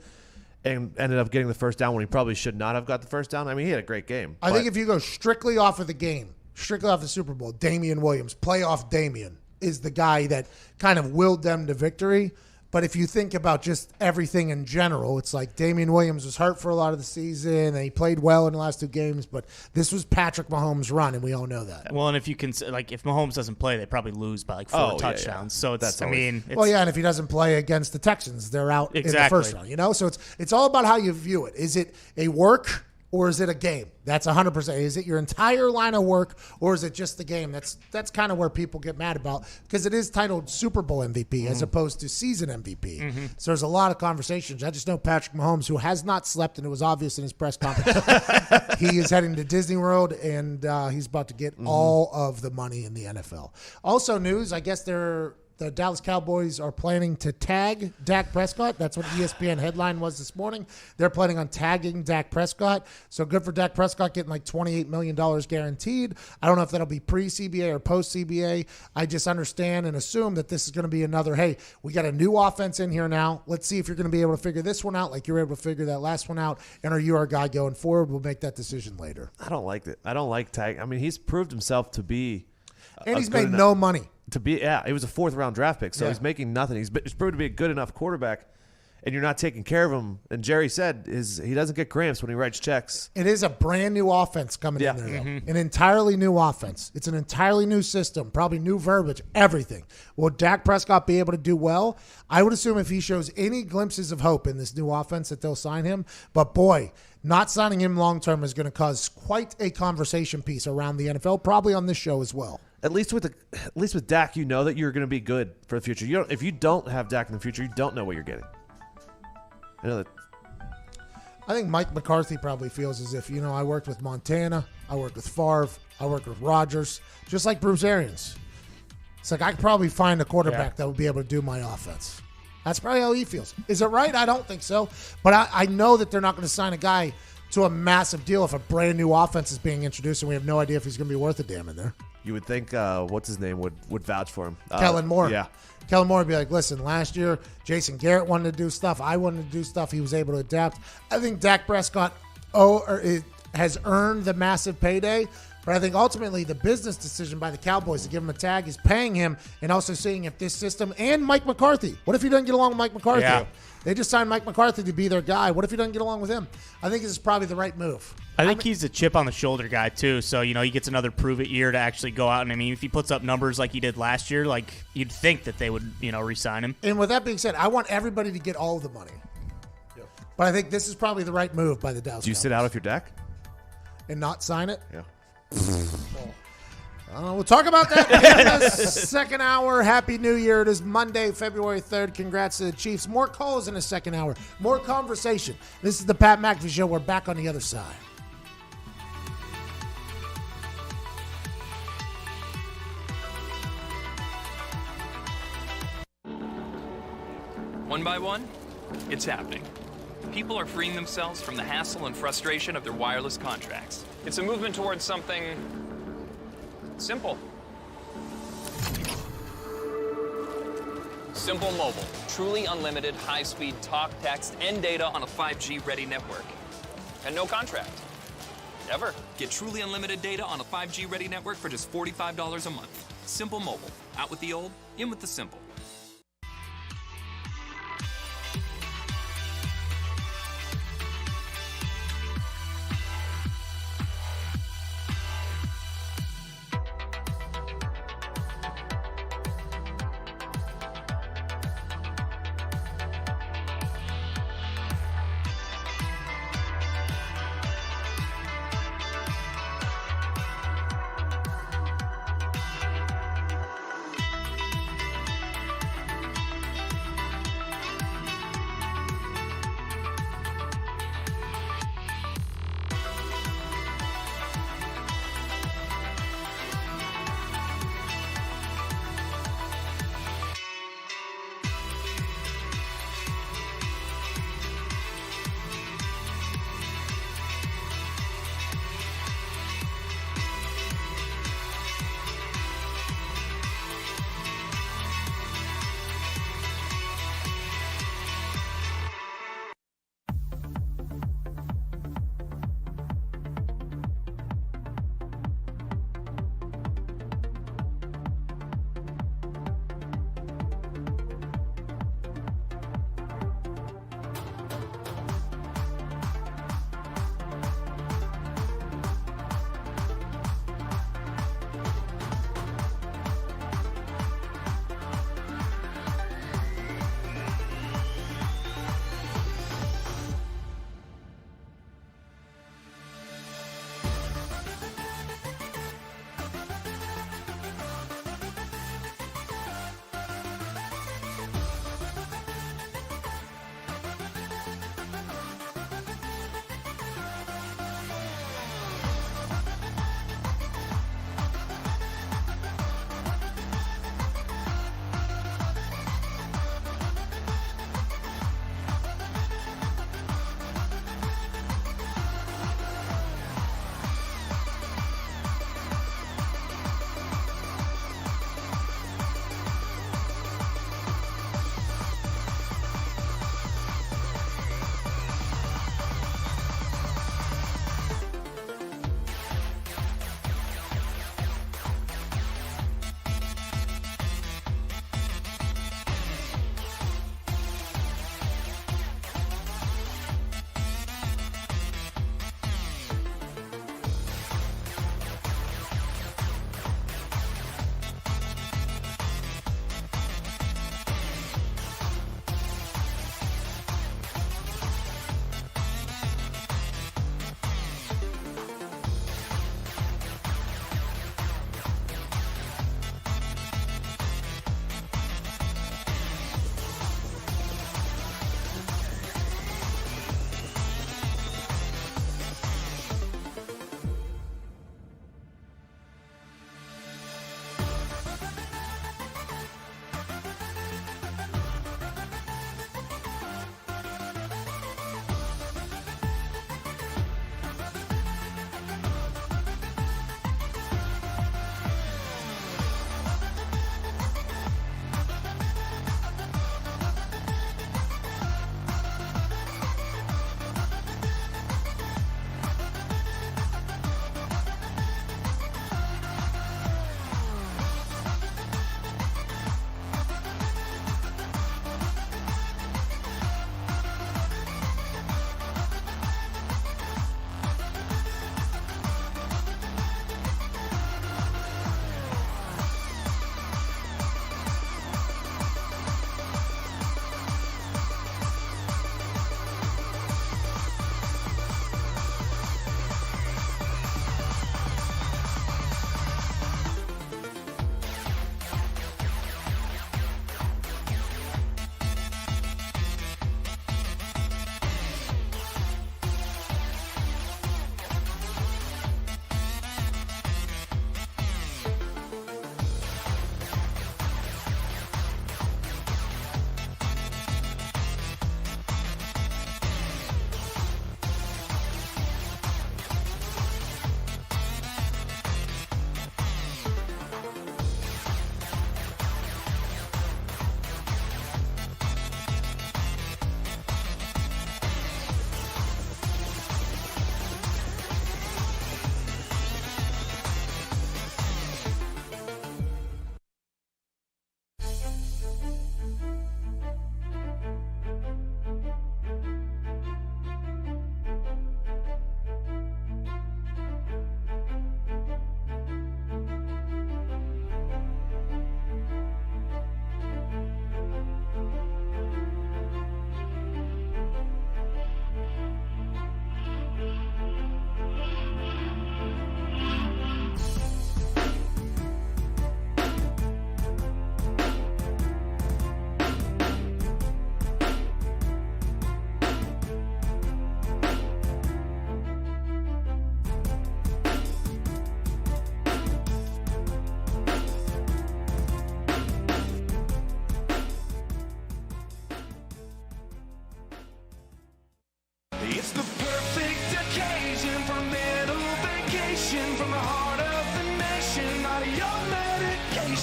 and ended up getting the first down when he probably should not have got the first down. I mean, he had a great game. I think if you go strictly off of the game, strictly off the Super Bowl, Damian Williams, playoff Damian, is the guy that kind of willed them to victory. But if you think about just everything in general, it's like Damian Williams was hurt for a lot of the season, and he played well in the last 2 games, but this was Patrick Mahomes' run, and we all know that. Well, and if you can, like, if Mahomes doesn't play, they probably lose by like 4 touchdowns. So it's, and if he doesn't play against the Texans, they're out in the first round, you know? So it's all about how you view it. Is it a work or is it a game? That's 100%. Is it your entire line of work, or is it just the game? That's kind of where people get mad about, because it is titled Super Bowl MVP as opposed to season MVP. So there's a lot of conversations. I just know Patrick Mahomes, who has not slept, and it was obvious in his press conference, he is heading to Disney World, and he's about to get all of the money in the NFL. Also news, I guess the Dallas Cowboys are planning to tag Dak Prescott. That's what ESPN headline was this morning. They're planning on tagging Dak Prescott. So good for Dak Prescott getting like $28 million guaranteed. I don't know if that'll be pre-CBA or post-CBA. I just understand and assume that this is going to be another, hey, we got a new offense in here now. Let's see if you're going to be able to figure this one out like you were able to figure that last one out. And are you our guy going forward? We'll make that decision later. I don't like it. I don't like tag. I mean, he's proved himself to be and he's made no money. It was a 4th-round draft pick, so he's making nothing. He's proved to be a good enough quarterback, and you're not taking care of him. And Jerry said he doesn't get cramps when he writes checks. It is a brand new offense coming in there, though. An entirely new offense. It's an entirely new system, probably new verbiage, everything. Will Dak Prescott be able to do well? I would assume if he shows any glimpses of hope in this new offense that they'll sign him. But boy, not signing him long-term is going to cause quite a conversation piece around the NFL, probably on this show as well. At least with Dak, you know that you're going to be good for the future. If you don't have Dak in the future, you don't know what you're getting. I think Mike McCarthy probably feels as if, I worked with Montana, I worked with Favre, I worked with Rodgers, just like Bruce Arians. It's like I could probably find a quarterback that would be able to do my offense. That's probably how he feels. Is it right? I don't think so. But I know that they're not going to sign a guy to a massive deal if a brand new offense is being introduced and we have no idea if he's going to be worth a damn in there. You would think, what's his name, would vouch for him. Kellen Moore. Yeah. Kellen Moore would be like, listen, last year, Jason Garrett wanted to do stuff. I wanted to do stuff. He was able to adapt. I think Dak Prescott has earned the massive payday. But I think ultimately the business decision by the Cowboys to give him a tag is paying him and also seeing if this system and Mike McCarthy. What if he doesn't get along with Mike McCarthy? Yeah. They just signed Mike McCarthy to be their guy. What if he doesn't get along with him? I think this is probably the right move. I think he's a chip on the shoulder guy, too. So, he gets another prove-it year to actually go out. And, if he puts up numbers like he did last year, you'd think that they would, re-sign him. And with that being said, I want everybody to get all of the money. Yep. But I think this is probably the right move by the Dallas Do you Cowboys. sit out if you're Dak? And not sign it? Yeah. We'll talk about that in the second hour. Happy New Year. It is Monday, February 3rd. Congrats to the Chiefs. More calls in the second hour. More conversation. This is the Pat McAfee Show. We're back on the other side. One by one, it's happening. People are freeing themselves from the hassle and frustration of their wireless contracts. It's a movement towards something simple. Simple Mobile. Truly unlimited, high-speed talk, text, and data on a 5G-ready network. And no contract. Ever. Get truly unlimited data on a 5G-ready network for just $45 a month. Simple Mobile. Out with the old, in with the simple.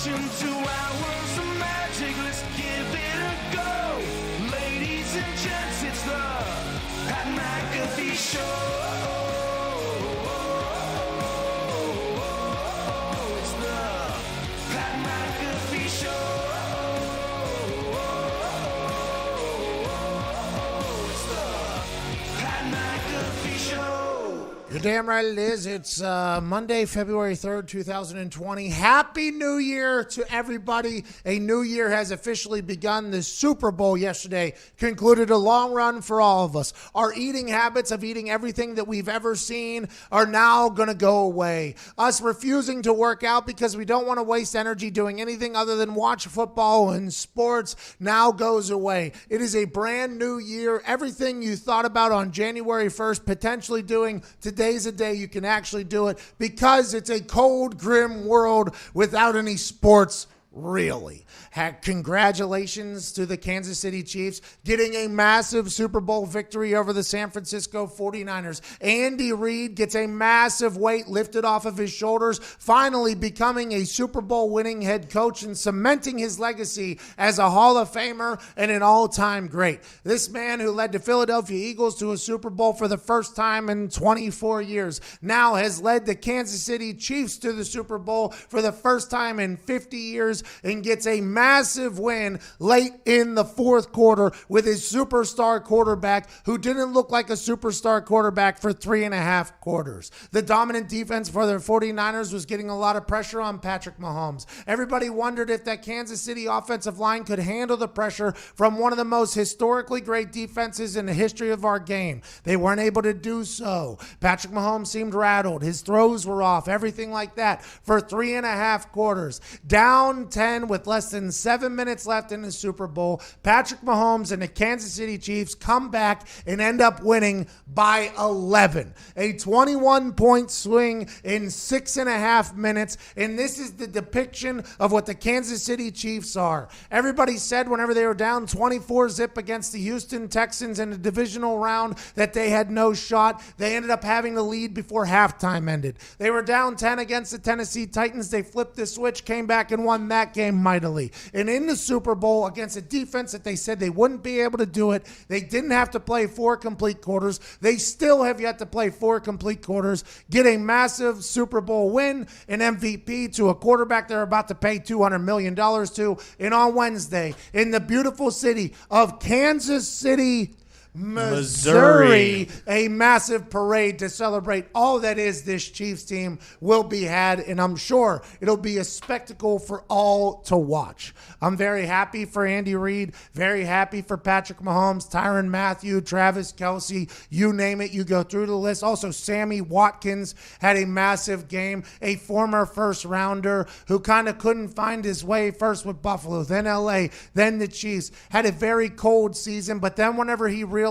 vacation, 2 hours of magic. Let's give it a go. Ladies and gents, it's the Pat McAfee Show. It's the Pat McAfee Show. It's the Pat McAfee Show. You're damn right it is. It's Monday, February 3rd, 2020. Happy New Year to everybody. A new year has officially begun. The Super Bowl yesterday concluded a long run for all of us. Our eating habits of eating everything that we've ever seen are now going to go away. Us refusing to work out because we don't want to waste energy doing anything other than watch football and sports now goes away. It is a brand new year. Everything you thought about on January 1st potentially doing, today's a day you can actually do it because it's a cold, grim world without any sports, really. Congratulations to the Kansas City Chiefs getting a massive Super Bowl victory over the San Francisco 49ers. Andy Reid gets a massive weight lifted off of his shoulders, finally becoming a Super Bowl winning head coach and cementing his legacy as a Hall of Famer and an all-time great. This man who led the Philadelphia Eagles to a Super Bowl for the first time in 24 years now has led the Kansas City Chiefs to the Super Bowl for the first time in 50 years and gets a massive win late in the fourth quarter with his superstar quarterback who didn't look like a superstar quarterback for 3.5 quarters. The dominant defense for the 49ers was getting a lot of pressure on Patrick Mahomes. Everybody wondered if that Kansas City offensive line could handle the pressure from one of the most historically great defenses in the history of our game. They weren't able to do so. Patrick Mahomes seemed rattled. His throws were off, everything like that for 3.5 quarters. Down 10 with less than 7 minutes left in the Super Bowl, Patrick Mahomes and the Kansas City Chiefs come back and end up winning by 11. A 21-point swing in 6.5 minutes, and this is the depiction of what the Kansas City Chiefs are. Everybody said whenever they were down 24-zip against the Houston Texans in the divisional round that they had no shot. They ended up having the lead before halftime ended. They were down 10 against the Tennessee Titans. They flipped the switch, came back and won that game mightily. And in the Super Bowl against a defense that they said they wouldn't be able to do it, they didn't have to play 4 complete quarters. They still have yet to play 4 complete quarters, get a massive Super Bowl win, an MVP to a quarterback they're about to pay $200 million to. And on Wednesday, in the beautiful city of Kansas City, Missouri, a massive parade to celebrate all that is this Chiefs team will be had, and I'm sure it'll be a spectacle for all to watch. I'm very happy for Andy Reid, very happy for Patrick Mahomes, Tyrann Mathieu, Travis Kelce, you name it, you go through the list. Also, Sammy Watkins had a massive game, a former first rounder who kind of couldn't find his way, first with Buffalo, then LA, then the Chiefs. Had a very cold season, but then whenever he realized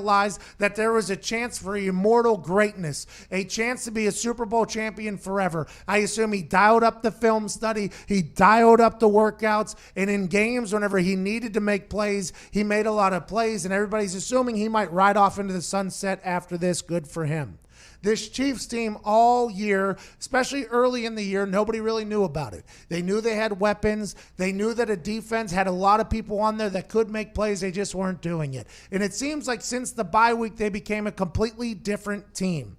that there was a chance for immortal greatness, a chance to be a Super Bowl champion forever, I assume he dialed up the film study, he dialed up the workouts, and in games, whenever he needed to make plays, he made a lot of plays, and everybody's assuming he might ride off into the sunset after this. Good for him. This Chiefs team all year, especially early in the year, nobody really knew about it. They knew they had weapons. They knew that a defense had a lot of people on there that could make plays. They just weren't doing it. And it seems like since the bye week, they became a completely different team.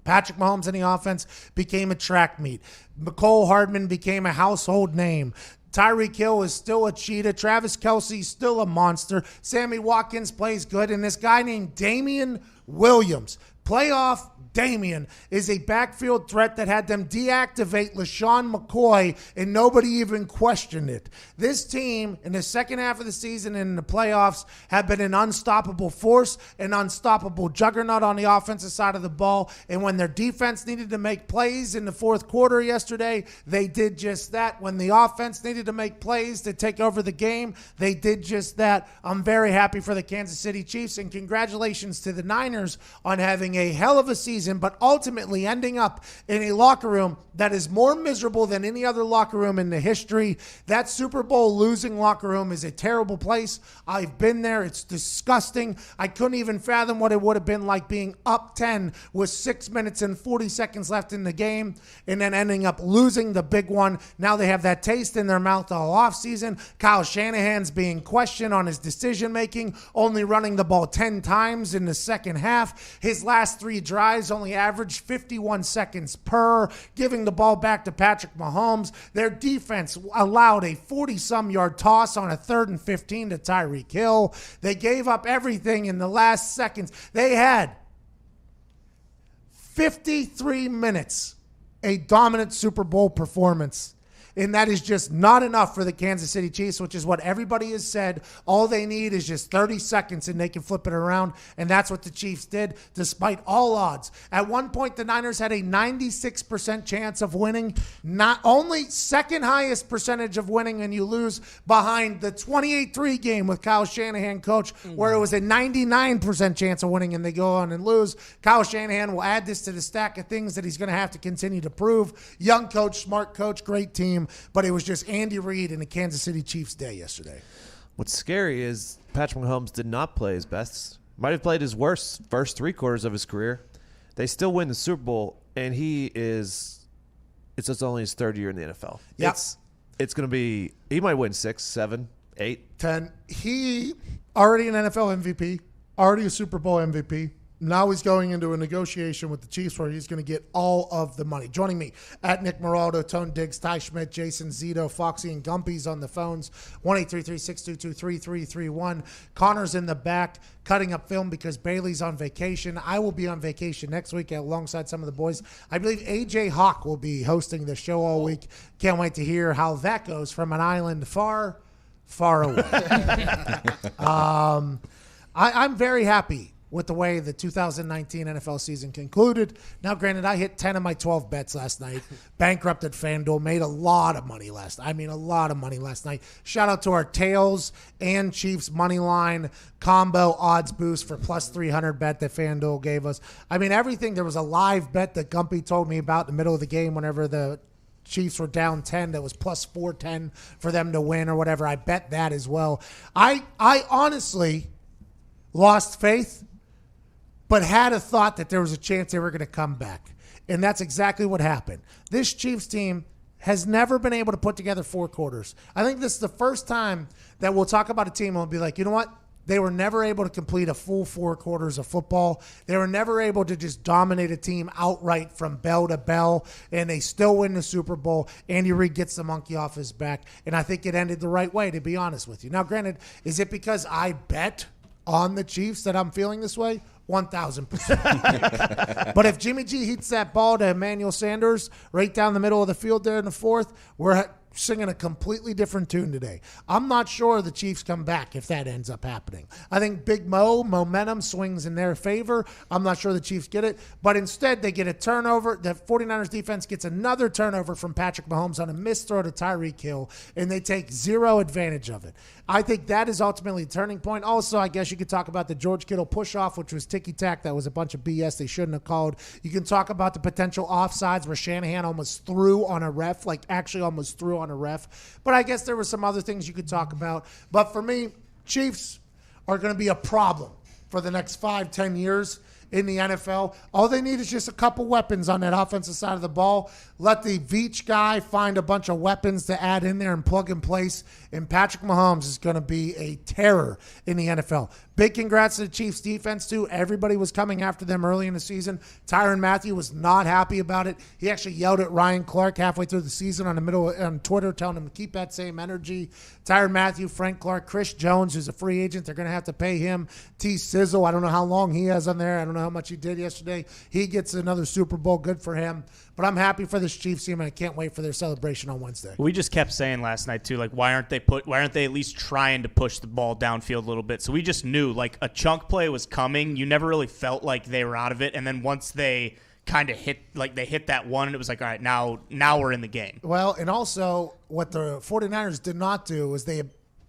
Patrick Mahomes in the offense became a track meet. Mecole Hardman became a household name. Tyreek Hill is still a cheetah. Travis Kelce is still a monster. Sammy Watkins plays good. And this guy named Damian Williams, playoff Damian, is a backfield threat that had them deactivate LaShawn McCoy, and nobody even questioned it. This team, in the second half of the season and in the playoffs, have been an unstoppable force, an unstoppable juggernaut on the offensive side of the ball, and when their defense needed to make plays in the fourth quarter yesterday, they did just that. When the offense needed to make plays to take over the game, they did just that. I'm very happy for the Kansas City Chiefs, and congratulations to the Niners on having having a hell of a season, but ultimately ending up in a locker room that is more miserable than any other locker room in the history. That Super Bowl losing locker room is a terrible place. I've been there. It's disgusting. I couldn't even fathom what it would have been like being up 10 with 6 minutes and 40 seconds left in the game and then ending up losing the big one. Now they have that taste in their mouth all offseason. Kyle Shanahan's being questioned on his decision-making, only running the ball 10 times in the second half. His last 3 drives only averaged 51 seconds per, giving the ball back to Patrick Mahomes. Their defense allowed a 40-some yard toss on a 3rd and 15 to Tyreek Hill. They gave up everything in the last seconds. They had 53 minutes, a dominant Super Bowl performance. And that is just not enough for the Kansas City Chiefs, which is what everybody has said. All they need is just 30 seconds and they can flip it around. And that's what the Chiefs did, despite all odds. At one point, the Niners had a 96% chance of winning. Not only second highest percentage of winning, and you lose behind the 28-3 game with Kyle Shanahan coach, where it was a 99% chance of winning and they go on and lose. Kyle Shanahan will add this to the stack of things that he's going to have to continue to prove. Young coach, smart coach, great team. But it was just Andy Reid and the Kansas City Chiefs day yesterday. What's scary is Patrick Mahomes did not play his best. Might have played his worst first 3 quarters of his career. They still win the Super Bowl, and it's just only his 3rd year in the NFL. Yep. It's going to be – he might win 6, 7, 8. 10. He already an NFL MVP, already a Super Bowl MVP. Now he's going into a negotiation with the Chiefs where he's going to get all of the money. Joining me at Nick Moraldo, Tone Diggs, Ty Schmidt, Jason Zito, Foxy, and Gumpy's on the phones. 1-833-622-3331. Connor's in the back cutting up film because Bailey's on vacation. I will be on vacation next week alongside some of the boys. I believe AJ Hawk will be hosting the show all week. Can't wait to hear how that goes from an island far, far away. I'm very happy with the way the 2019 NFL season concluded. Now, granted, I hit 10 of my 12 bets last night, bankrupted FanDuel, made a lot of money last night. Shout out to our Tails and Chiefs money line combo odds boost for plus 300 bet that FanDuel gave us. I mean, everything. There was a live bet that Gumpy told me about in the middle of the game whenever the Chiefs were down 10 that was plus 410 for them to win or whatever. I bet that as well. I honestly lost faith, but had a thought that there was a chance they were going to come back. And that's exactly what happened. This Chiefs team has never been able to put together 4 quarters. I think this is the first time that we'll talk about a team and we'll be like, you know what? They were never able to complete a full 4 quarters of football. They were never able to just dominate a team outright from bell to bell, and they still win the Super Bowl. Andy Reid gets the monkey off his back, and I think it ended the right way, to be honest with you. Now, granted, is it because I bet on the Chiefs that I'm feeling this way? 1,000%. But if Jimmy G hits that ball to Emmanuel Sanders right down the middle of the field there in the 4th, we're singing a completely different tune today. I'm not sure the Chiefs come back if that ends up happening. I think Big momentum swings in their favor. I'm not sure the Chiefs get it, but instead they get a turnover. The 49ers defense gets another turnover from Patrick Mahomes on a missed throw to Tyreek Hill, and they take zero advantage of it. I think that is ultimately a turning point. Also, I guess you could talk about the George Kittle push-off, which was ticky-tack. That was a bunch of BS they shouldn't have called. You can talk about the potential offsides where Shanahan almost threw on a ref, like actually almost threw on a ref. But I guess there were some other things you could talk about. But for me, Chiefs are going to be a problem for the next 5-10 years in the NFL. All they need is just a couple weapons on that offensive side of the ball. Let the Veach guy find a bunch of weapons to add in there and plug in place. And Patrick Mahomes is going to be a terror in the NFL. Big congrats to the Chiefs defense, too. Everybody was coming after them early in the season. Tyrann Mathieu was not happy about it. He actually yelled at Ryan Clark halfway through the season on Twitter, telling him to keep that same energy. Tyrann Mathieu, Frank Clark, Chris Jones, who's a free agent. They're going to have to pay him. T. Sizzle, I don't know how long he has on there. I don't know how much he did yesterday. He gets another Super Bowl. Good for him. But I'm happy for this Chiefs team, and I can't wait for their celebration on Wednesday. We just kept saying last night too, like why aren't they at least trying to push the ball downfield a little bit? So we just knew like a chunk play was coming. You never really felt like they were out of it, and then once they kind of hit that one, and it was like, all right, now we're in the game. Well, and also what the 49ers did not do is they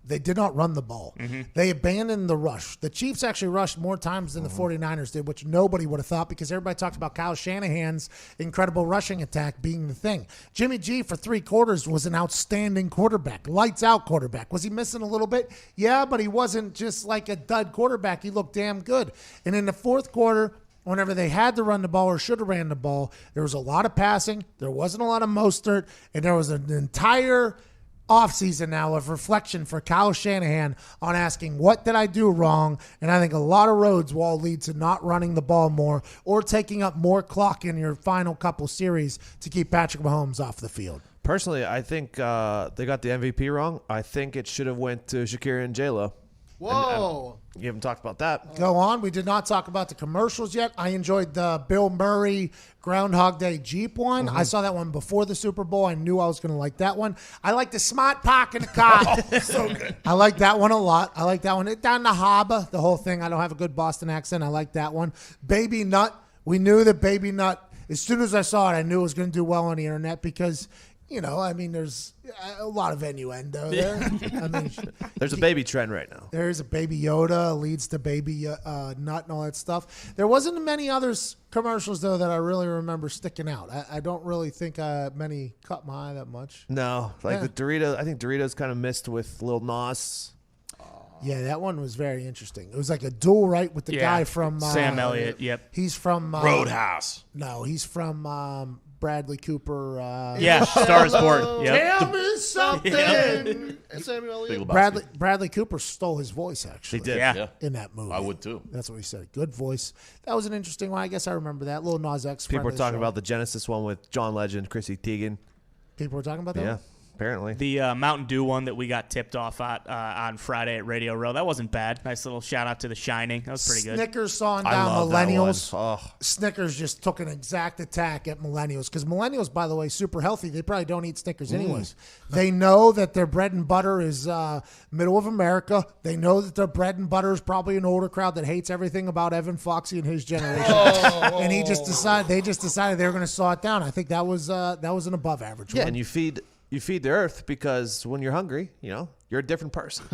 They did not run the ball. They abandoned the rush. The Chiefs actually rushed more times than the 49ers did, which nobody would have thought because everybody talks about Kyle Shanahan's incredible rushing attack being the thing. Jimmy G for 3 quarters was an outstanding quarterback, lights out quarterback. Was he missing a little bit? Yeah, but he wasn't just like a dud quarterback. He looked damn good. And in the fourth quarter, whenever they had to run the ball or should have ran the ball, there was a lot of passing. There wasn't a lot of Mostert, and there was an entire offseason now of reflection for Kyle Shanahan on asking, what did I do wrong? And I think a lot of roads will lead to not running the ball more or taking up more clock in your final couple series to keep Patrick Mahomes off the field. Personally, I think they got the MVP wrong. I think it should have went to Shakira and J-Lo. Whoa. You haven't talked about that. Go on. We did not talk about the commercials yet. I enjoyed the Bill Murray Groundhog Day Jeep one. I saw that one before the Super Bowl. I knew I was going to like that one. I like the Smart Park in the car. So good. I like that one a lot. I like that one. Down the harbor, the whole thing. I don't have a good Boston accent. I like that one. Baby Nut. We knew that Baby Nut, as soon as I saw it, I knew it was going to do well on the internet because, you know, I mean, there's a lot of innuendo there. I mean, There's a baby trend right now. there's a Baby Yoda leads to Baby Nut and all that stuff. There wasn't many others commercials, though, that I really remember sticking out. I don't really think many caught my eye that much. No, like the Doritos. I think Doritos kind of missed with Lil Nas. Yeah, that one was very interesting. It was like a duel, right, with the guy from Sam Elliott. Yep. He's from Roadhouse. No, he's from Bradley Cooper. Star is Born. Yep. Tell me something. And Samuel Big Elliott. Lebowski. Bradley Cooper stole his voice, actually. He did. Yeah. In that movie. I would too. That's what he said. Good voice. That was an interesting one. I guess I remember that. Little Nas X. People friend were of the talking show. about the Genesis one with John Legend, Chrissy Teigen. People were talking about that Yeah, one? apparently. The Mountain Dew one that we got tipped off at on Friday at Radio Row, that wasn't bad. Nice little shout out to The Shining. That was pretty good. Snickers sawing I down love that millennials. one. Oh. Snickers just took an exact attack at millennials because millennials, by the way, super healthy. They probably don't eat Snickers anyways. They know that their bread and butter is middle of America. They know that their bread and butter is probably an older crowd that hates everything about Evan Foxy and his generation. And they just decided they were going to saw it down. I think that was an above average Yeah, one. and you feed the earth because when you're hungry, you're a different person.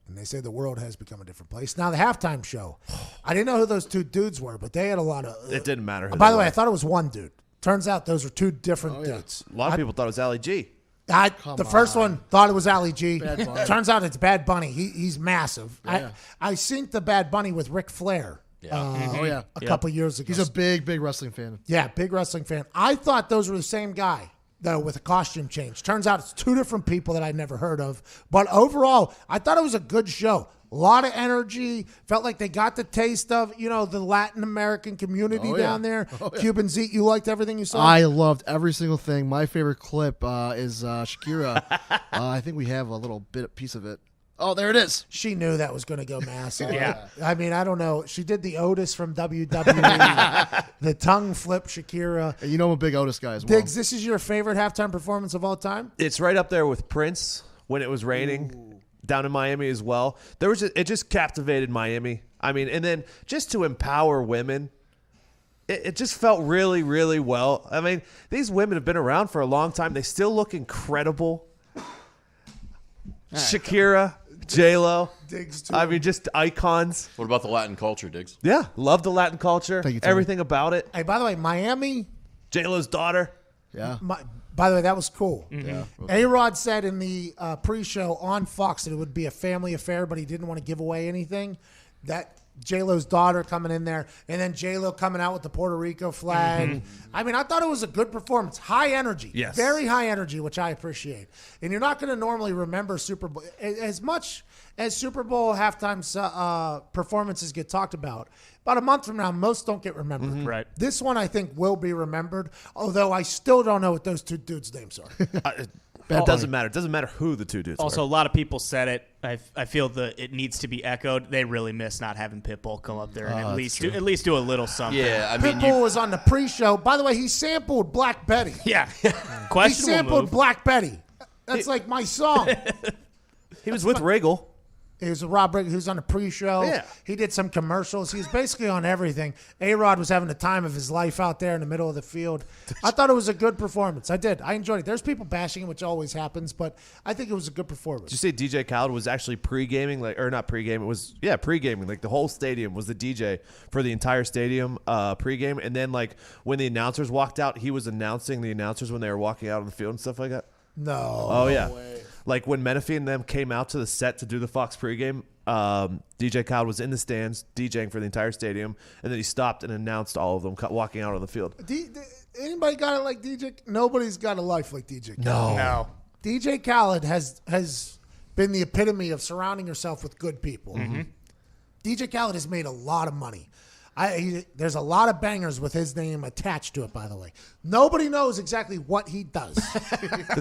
And they say the world has become a different place. Now, the halftime show, I didn't know who those two dudes were, but they had a lot of... It didn't matter who By they the way, were. I thought it was one dude. Turns out those were two different dudes. A lot of people thought it was Ali G. The first one thought it was Ali G. Bad Bunny. Turns out it's Bad Bunny. He's massive. I synced the Bad Bunny with Ric Flair a couple years ago. He's a big wrestling fan. Yeah, big wrestling fan. I thought those were the same guy, though, with a costume change. Turns out it's two different people that I'd never heard of. But overall, I thought it was a good show. A lot of energy. Felt like they got the taste of, the Latin American community down there. Cubans eat. You liked everything you saw? I loved every single thing. My favorite clip is Shakira. I think we have a little piece of it. Oh, there it is. She knew that was going to go massive. Yeah. I mean, I don't know. She did the Otis from WWE, the tongue flip Shakira. And I'm a big Otis guy as well. Diggs, this is your favorite halftime performance of all time? It's right up there with Prince when it was raining down in Miami as well. It just captivated Miami. I mean, and then just to empower women, it just felt really, really well. I mean, these women have been around for a long time. They still look incredible. Shakira, J-Lo. Diggs, too. I mean, just icons. What about the Latin culture, Diggs? Yeah, love the Latin culture. Thank you, Tony. Everything about it. Hey, by the way, Miami, J-Lo's daughter. Yeah. by the way, that was cool. Yeah. A-Rod said in the pre-show on Fox that it would be a family affair, but he didn't want to give away anything. That J-Lo's daughter coming in there, and then J-Lo coming out with the Puerto Rico flag. I mean, I thought it was a good performance. High energy. Yes. Very high energy, which I appreciate. And you're not going to normally remember Super Bowl. As much as Super Bowl halftime performances get talked about a month from now, most don't get remembered. Right. This one, I think, will be remembered, although I still don't know what those two dudes' names are. It doesn't matter. It doesn't matter who the two dudes Also, are. a lot of people said it. I feel that it needs to be echoed. They really miss not having Pitbull come up there and at least do a little something. Yeah, I mean, Pitbull was on the pre-show. By the way, he sampled Black Betty. Yeah. He Questionable sampled move. Black Betty. That's like my song. He was with Regal. He was with Rob Briggs. He was on the pre-show. Yeah. He did some commercials. He was basically on everything. A-Rod was having the time of his life out there in the middle of the field. I thought it was a good performance. I did. I enjoyed it. There's people bashing it, which always happens, but I think it was a good performance. Did you say DJ Khaled was actually pre-gaming, or not pre-gaming? It was pre-gaming. Like the whole stadium was the DJ for the entire stadium pre-game, and then like when the announcers walked out, he was announcing the announcers when they were walking out on the field and stuff like that. No. Oh yeah. Like when Menifee and them came out to the set to do the Fox pregame, DJ Khaled was in the stands DJing for the entire stadium, and then he stopped and announced all of them walking out on the field. Anybody got it like DJ? Nobody's got a life like DJ Khaled. No. DJ Khaled has been the epitome of surrounding yourself with good people. Mm-hmm. DJ Khaled has made a lot of money. There's a lot of bangers with his name attached to it, by the way. Nobody knows exactly what he does.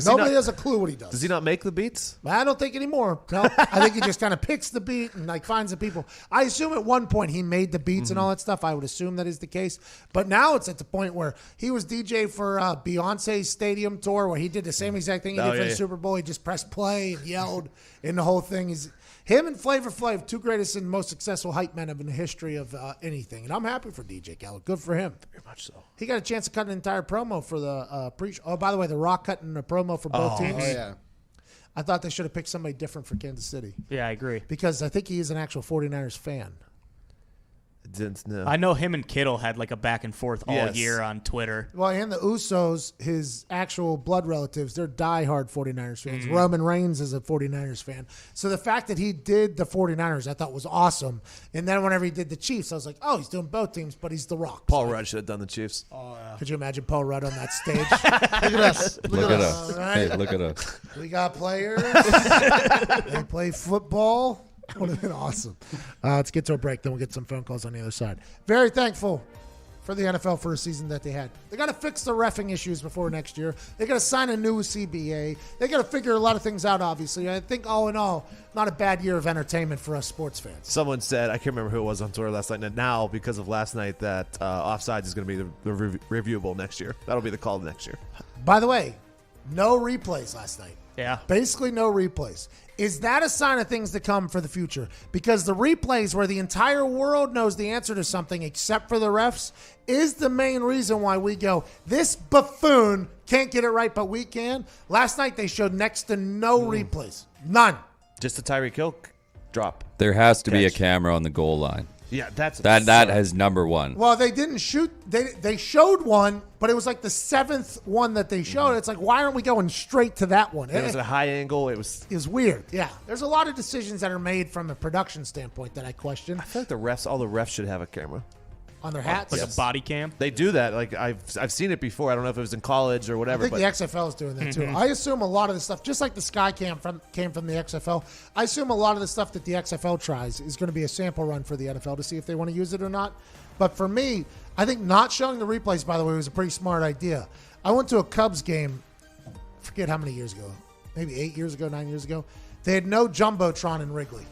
Nobody has a clue what he does. Does he not make the beats? I don't think anymore. No, I think he just kind of picks the beat and like finds the people. I assume at one point he made the beats and all that stuff. I would assume that is the case. But now it's at the point where he was DJ for Beyonce's stadium tour where he did the same exact thing he did for the Super Bowl. He just pressed play and yelled in the whole thing. Him and Flavor Flav, two greatest and most successful hype men in the history of anything. And I'm happy for DJ Khaled. Good for him. Very much so. He got a chance to cut an entire promo for the pre-show. Oh, by the way, The Rock cutting a promo for both teams. Oh, yeah. I thought they should have picked somebody different for Kansas City. Yeah, I agree. Because I think he is an actual 49ers fan. Didn't know. I know him and Kittle had like a back and forth all year on Twitter. Well, and the Usos, his actual blood relatives, they're diehard 49ers fans. Roman Reigns is a 49ers fan. So the fact that he did the 49ers, I thought was awesome. And then whenever he did the Chiefs, I was like, oh, he's doing both teams, but he's The Rock. Paul Rudd should have done the Chiefs. Oh, yeah. Could you imagine Paul Rudd on that stage? Look at us. Look at us. All right. Hey, look at us. We got players. They play football. Would have been awesome. Let's get to a break, then we'll get some phone calls on the other side. Very thankful for the NFL for a season that they had. They got to fix the reffing issues before next year. They got to sign a new CBA. They got to figure a lot of things out, obviously. I think all in all, not a bad year of entertainment for us sports fans. Someone said, I can't remember who it was on Twitter last night, and now, because of last night, that offsides is going to be the reviewable next year. That'll be the call next year. By the way, no replays last night. Yeah. Basically no replays. Is that a sign of things to come for the future? Because the replays where the entire world knows the answer to something except for the refs is the main reason why we go, this buffoon can't get it right, but we can. Last night they showed next to no replays. None. Just a Tyreek Hill drop. There has to be a camera on the goal line. Yeah, that's that has number one. Well, they didn't shoot. They showed one, but it was like the seventh one that they showed. It's like, why aren't we going straight to that one? It was at a high angle. It was weird. Yeah, there's a lot of decisions that are made from a production standpoint that I question. I feel like all the refs should have a camera on their hats, like a body cam. They do that. Like I've seen it before. I don't know if it was in college or whatever. I think the XFL is doing that too. I assume a lot of the stuff, just like the Sky Cam came from the XFL, I assume a lot of the stuff that the XFL tries is going to be a sample run for the NFL to see if they want to use it or not. But for me, I think not showing the replays, by the way, was a pretty smart idea. I went to a Cubs game, I forget how many years ago, maybe 8 years ago, 9 years ago. They had no Jumbotron in Wrigley.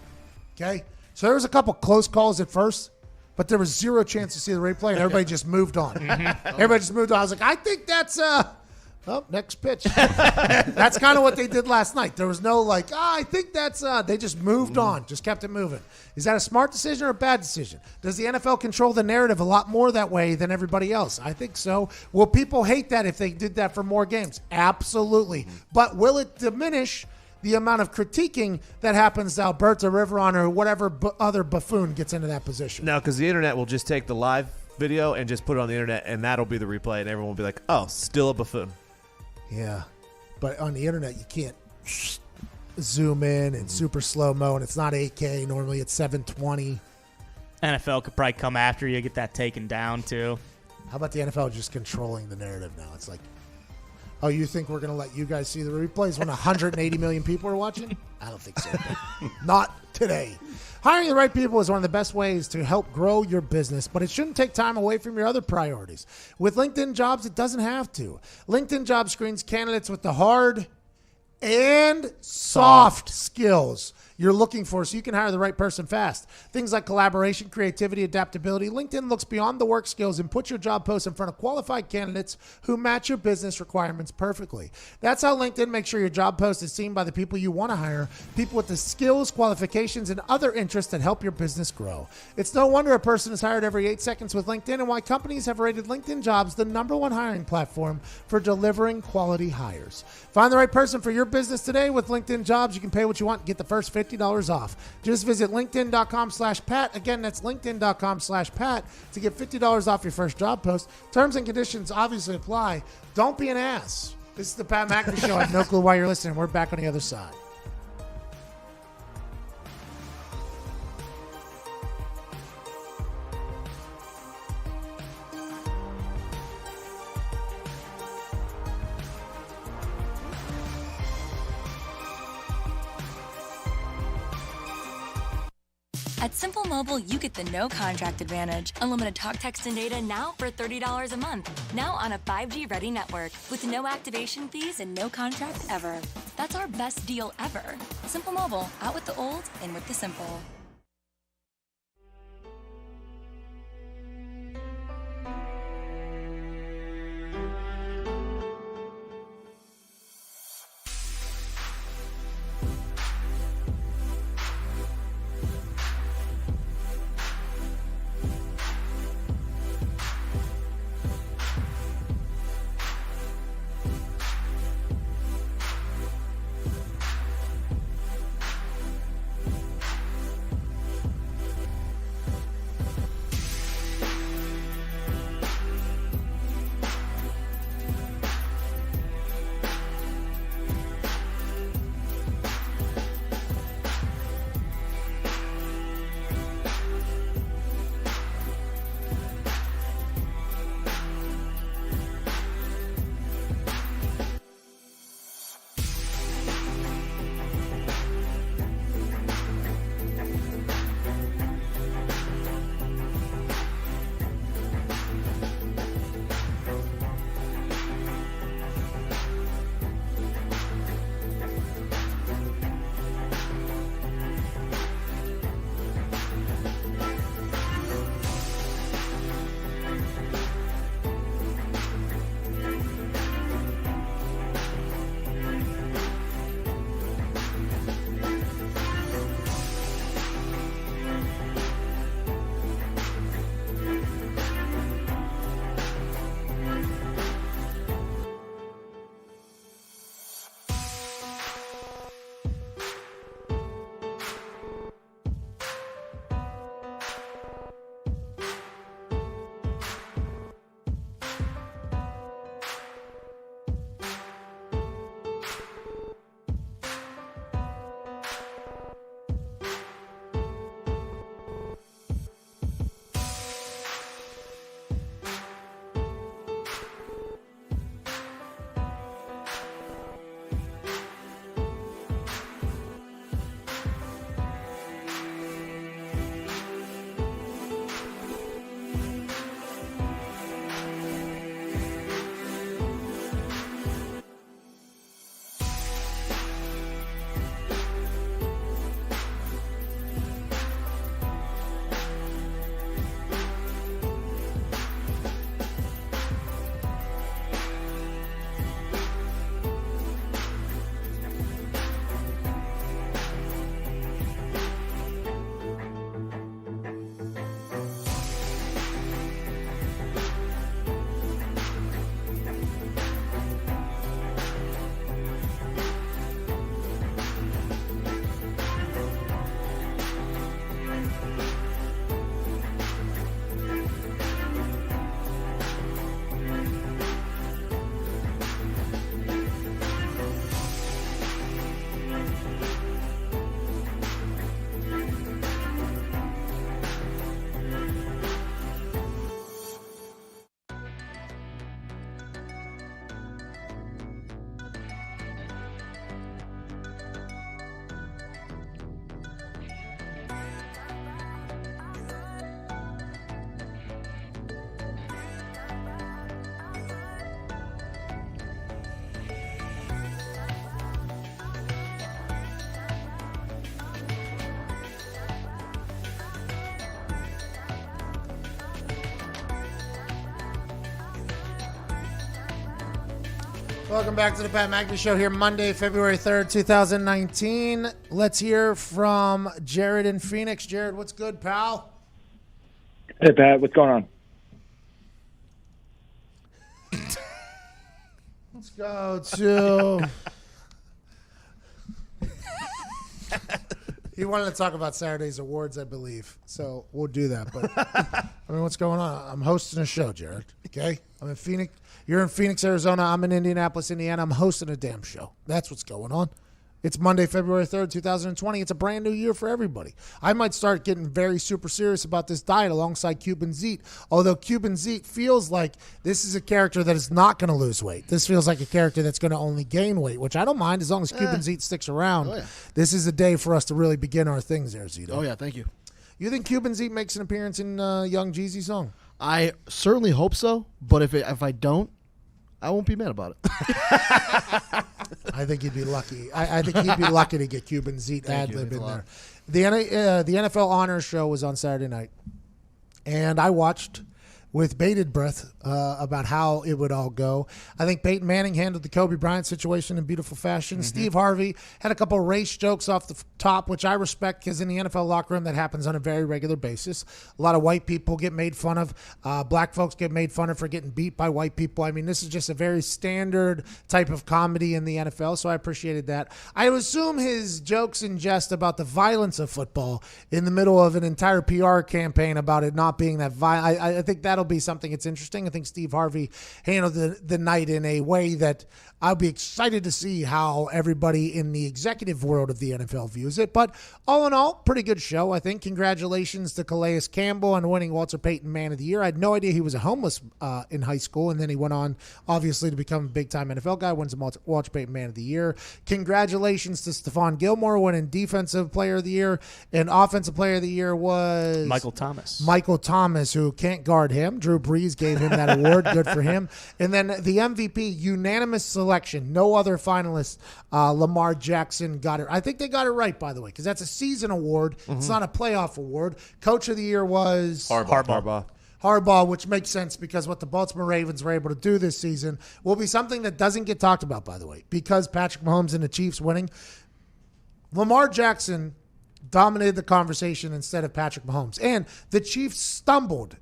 Okay? So there was a couple close calls at first, but there was zero chance to see the replay, and everybody just moved on. Everybody just moved on. I was like, I think that's next pitch. That's kind of what they did last night. There was no I think that's they just moved on, just kept it moving. Is that a smart decision or a bad decision? Does the NFL control the narrative a lot more that way than everybody else? I think so. Will people hate that if they did that for more games? Absolutely. But will it diminish the amount of critiquing that happens to Alberto Riveron or whatever other buffoon gets into that position? No, because the internet will just take the live video and just put it on the internet, and that'll be the replay, and everyone will be like, oh, still a buffoon. Yeah, but on the internet, you can't zoom in and super slow-mo, and it's not 8K. Normally, it's 720. NFL could probably come after you, get that taken down, too. How about the NFL just controlling the narrative now? It's like, oh, you think we're going to let you guys see the replays when 180 million people are watching? I don't think so. Not today. Hiring the right people is one of the best ways to help grow your business, but it shouldn't take time away from your other priorities. With LinkedIn Jobs, it doesn't have to. LinkedIn Jobs screens candidates with the hard and soft skills you're looking for so you can hire the right person fast. Things like collaboration, creativity, adaptability. LinkedIn looks beyond the work skills and puts your job post in front of qualified candidates who match your business requirements perfectly. That's how LinkedIn makes sure your job post is seen by the people you want to hire, people with the skills, qualifications, and other interests that help your business grow. It's no wonder a person is hired every 8 seconds with LinkedIn, and why companies have rated LinkedIn Jobs the #1 hiring platform for delivering quality hires. Find the right person for your business today with LinkedIn Jobs. You can pay what you want and get the first $50 off. Just visit linkedin.com/Pat. Again, that's linkedin.com/Pat to get $50 off your first job post. Terms and conditions obviously apply. Don't be an ass. This is the Pat McAfee Show. I have no clue why you're listening. We're back on the other side. At Simple Mobile, you get the no contract advantage. Unlimited talk, text, and data now for $30 a month. Now on a 5G ready network with no activation fees and no contract ever. That's our best deal ever. Simple Mobile, out with the old, in with the simple. Welcome back to the Pat McAfee Show here Monday, February 3rd, 2019. Let's hear from Jared in Phoenix. Jared, what's good, pal? Hey, Pat, what's going on? Let's go to... He wanted to talk about Saturday's awards, I believe. So we'll do that. But I mean, what's going on? I'm hosting a show, Jared. Okay? I'm in Phoenix. You're in Phoenix, Arizona. I'm in Indianapolis, Indiana. I'm hosting a damn show. That's what's going on. It's Monday, February 3rd, 2020. It's a brand new year for everybody. I might start getting very super serious about this diet alongside Cuban Zeke, although Cuban Zeke feels like this is a character that is not going to lose weight. This feels like a character that's going to only gain weight, which I don't mind as long as Cuban Zeke sticks around. Oh, yeah. This is a day for us to really begin our things there, Zito. Oh, yeah, thank you. You think Cuban Zeke makes an appearance in Young Jeezy's song? I certainly hope so, but if I don't, I won't be mad about it. I think you'd be lucky. I think you'd be lucky to get Cuban Zeke ad-lib in there. The NFL Honors Show was on Saturday night, and I watched with bated breath about how it would all go. I think Peyton Manning handled the Kobe Bryant situation in beautiful fashion. Mm-hmm. Steve Harvey had a couple race jokes off the top, which I respect because in the NFL locker room that happens on a very regular basis. A lot of white people get made fun of. Black folks get made fun of for getting beat by white people. I mean, this is just a very standard type of comedy in the NFL, so I appreciated that. I assume his jokes and jest about the violence of football in the middle of an entire PR campaign about it not being that violent. I think that'll be something that's interesting. I think Steve Harvey handled the night in a way that I'll be excited to see how everybody in the executive world of the NFL views it. But all in all, pretty good show, I think. Congratulations to Calais Campbell on winning Walter Payton Man of the Year. I had no idea he was a homeless in high school, and then he went on, obviously, to become a big-time NFL guy, wins the Walter Payton Man of the Year. Congratulations to Stephon Gilmore winning Defensive Player of the Year, and Offensive Player of the Year was... Michael Thomas. Michael Thomas, who can't guard him. Drew Brees gave him that award. Good for him. And then the MVP, unanimous selection. No other finalists. Lamar Jackson got it. I think they got it right, by the way, because that's a season award. Mm-hmm. It's not a playoff award. Coach of the Year was... Harbaugh, which makes sense because what the Baltimore Ravens were able to do this season will be something that doesn't get talked about, by the way, because Patrick Mahomes and the Chiefs winning. Lamar Jackson dominated the conversation instead of Patrick Mahomes. And the Chiefs stumbled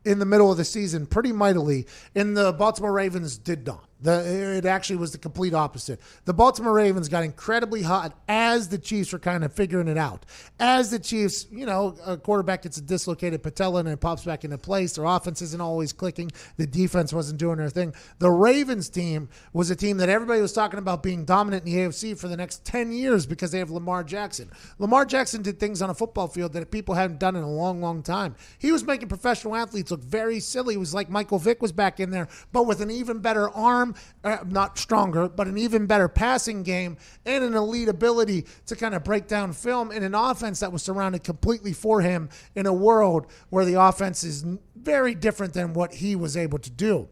in the middle of the season pretty mightily, and the Baltimore Ravens did not. It actually was the complete opposite. The Baltimore Ravens got incredibly hot as the Chiefs were kind of figuring it out. As the Chiefs, a quarterback gets a dislocated patella and it pops back into place. Their offense isn't always clicking. The defense wasn't doing their thing. The Ravens team was a team that everybody was talking about being dominant in the AFC for the next 10 years because they have Lamar Jackson. Lamar Jackson did things on a football field that people hadn't done in a long, long time. He was making professional athletes look very silly. It was like Michael Vick was back in there, but with an even better arm, not stronger, but an even better passing game and an elite ability to kind of break down film in an offense that was surrounded completely for him in a world where the offense is very different than what he was able to do.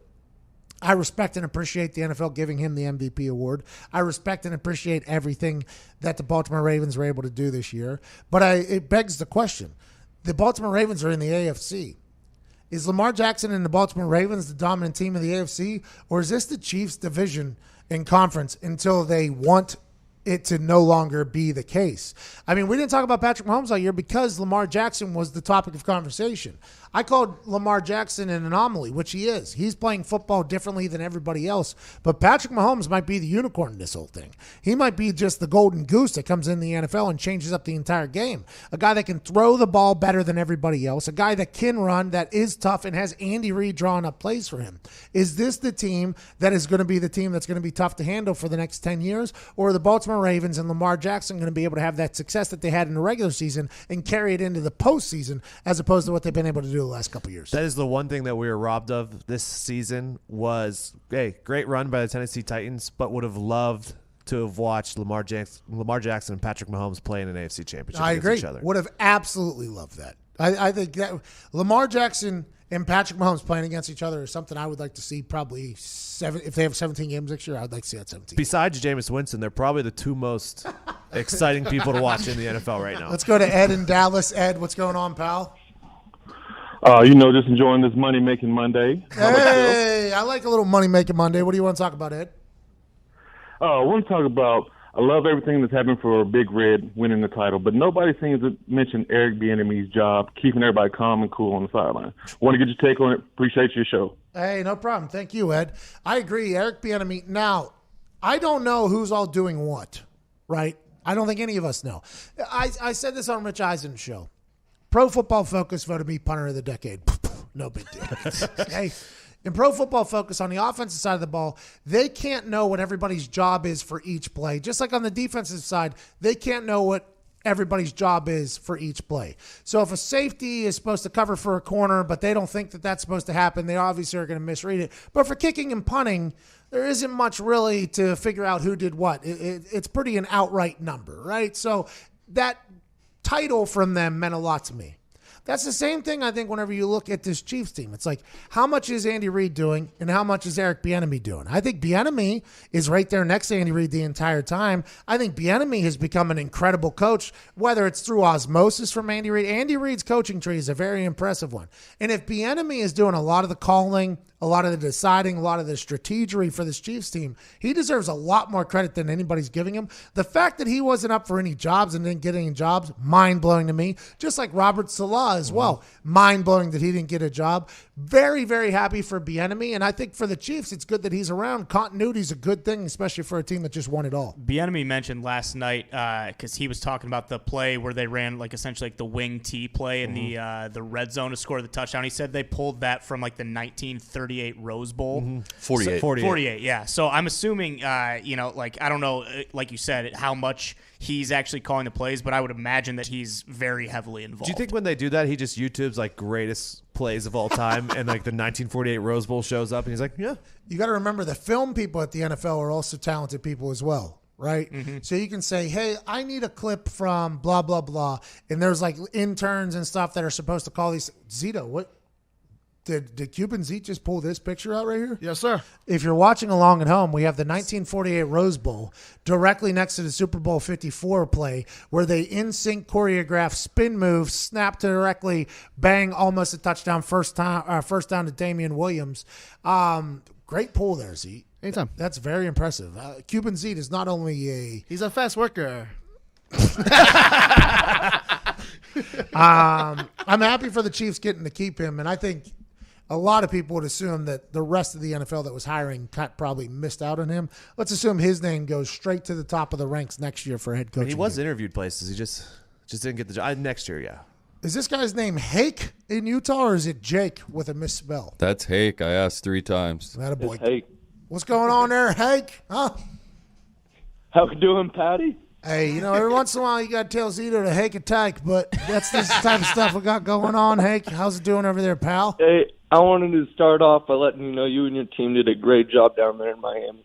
I respect and appreciate the NFL giving him the MVP award. I respect and appreciate everything that the Baltimore Ravens were able to do this year. But it begs the question. The Baltimore Ravens are in the AFC. Is Lamar Jackson and the Baltimore Ravens the dominant team of the AFC, or is this the Chiefs' division and conference until they want it to no longer be the case? I mean, we didn't talk about Patrick Mahomes all year because Lamar Jackson was the topic of conversation. I called Lamar Jackson an anomaly, which he is. He's playing football differently than everybody else. But Patrick Mahomes might be the unicorn in this whole thing. He might be just the golden goose that comes in the NFL and changes up the entire game. A guy that can throw the ball better than everybody else. A guy that can run, that is tough, and has Andy Reid drawing up plays for him. Is this the team that is going to be the team that's going to be tough to handle for the next 10 years? Or are the Baltimore Ravens and Lamar Jackson going to be able to have that success that they had in the regular season and carry it into the postseason as opposed to what they've been able to do the last couple of years? That is the one thing that we were robbed of this season was, great run by the Tennessee Titans, but would have loved to have watched Lamar Jackson and Patrick Mahomes play in an AFC championship against each other. Would have absolutely loved that. I think that Lamar Jackson and Patrick Mahomes playing against each other is something I would like to see probably if they have 17 games next year, I would like to see that 17. Besides Jameis Winston, they're probably the two most exciting people to watch in the NFL right now. Let's go to Ed in Dallas. Ed, what's going on, pal? Just enjoying this money-making Monday. Hey, I like a little money-making Monday. What do you want to talk about, Ed? I want to talk about. I love everything that's happened for Big Red winning the title, but nobody seems to mention Eric Bieniemy's job, keeping everybody calm and cool on the sideline. Want to get your take on it? Appreciate your show. Hey, no problem. Thank you, Ed. I agree. Eric Bieniemy. Now, I don't know who's all doing what, right? I don't think any of us know. I said this on Rich Eisen's show. Pro Football Focus voted me punter of the decade. No big deal. Okay. In Pro Football Focus, on the offensive side of the ball, they can't know what everybody's job is for each play. Just like on the defensive side, they can't know what everybody's job is for each play. So if a safety is supposed to cover for a corner, but they don't think that that's supposed to happen, they obviously are going to misread it. But for kicking and punting, there isn't much really to figure out who did what. It's pretty an outright number, right? So that title from them meant a lot to me. That's the same thing, I think, whenever you look at this Chiefs team. It's like, how much is Andy Reid doing and how much is Eric Bieniemy doing? I think Bieniemy is right there next to Andy Reid the entire time. I think Bieniemy has become an incredible coach, whether it's through osmosis from Andy Reid. Andy Reid's coaching tree is a very impressive one. And if Bieniemy is doing a lot of the calling, a lot of the deciding, a lot of the strategery for this Chiefs team, he deserves a lot more credit than anybody's giving him. The fact that he wasn't up for any jobs and didn't get any jobs, mind-blowing to me. Just like Robert Salah as well. Mind-blowing that he didn't get a job. Very, very happy for Bieniemy. And I think for the Chiefs, it's good that he's around. Continuity is a good thing, especially for a team that just won it all. Bieniemy mentioned last night, because he was talking about the play where they ran like essentially like the wing T play in the red zone to score the touchdown. He said they pulled that from like the 1938 Rose Bowl. 48. 48, yeah. So I'm assuming, like, I don't know, like you said, how much he's actually calling the plays, but I would imagine that he's very heavily involved. Do you think when they do that, he just YouTubes like greatest plays of all time and like the 1948 Rose Bowl shows up and he's like, yeah. You got to remember the film people at the NFL are also talented people as well, right? Mm-hmm. So you can say, hey, I need a clip from blah, blah, blah. And there's like interns and stuff that are supposed to call these. Zito, what? Did Cuban Zeke just pull this picture out right here? Yes, sir. If you're watching along at home, we have the 1948 Rose Bowl directly next to the Super Bowl 54 play where they in-sync choreograph spin moves, snap to directly, bang, almost a touchdown, first down to Damian Williams. Great pull there, Zeke. Anytime. That's very impressive. Cuban Zeke is not only He's a fast worker. I'm happy for the Chiefs getting to keep him, and I think a lot of people would assume that the rest of the NFL that was hiring probably missed out on him. Let's assume his name goes straight to the top of the ranks next year for head coaching. He was interviewed places. He just didn't get the job. Next year, yeah. Is this guy's name Hake in Utah, or is it Jake with a misspell? That's Hake. I asked 3 times. Attaboy. Hake. What's going on there, Hake? Huh? How you doing, Patty? Hey, every once in a while you got to tell Zito to hake a take, but that's this type of stuff we got going on. Hake, how's it doing over there, pal? Hey, I wanted to start off by letting you know you and your team did a great job down there in Miami.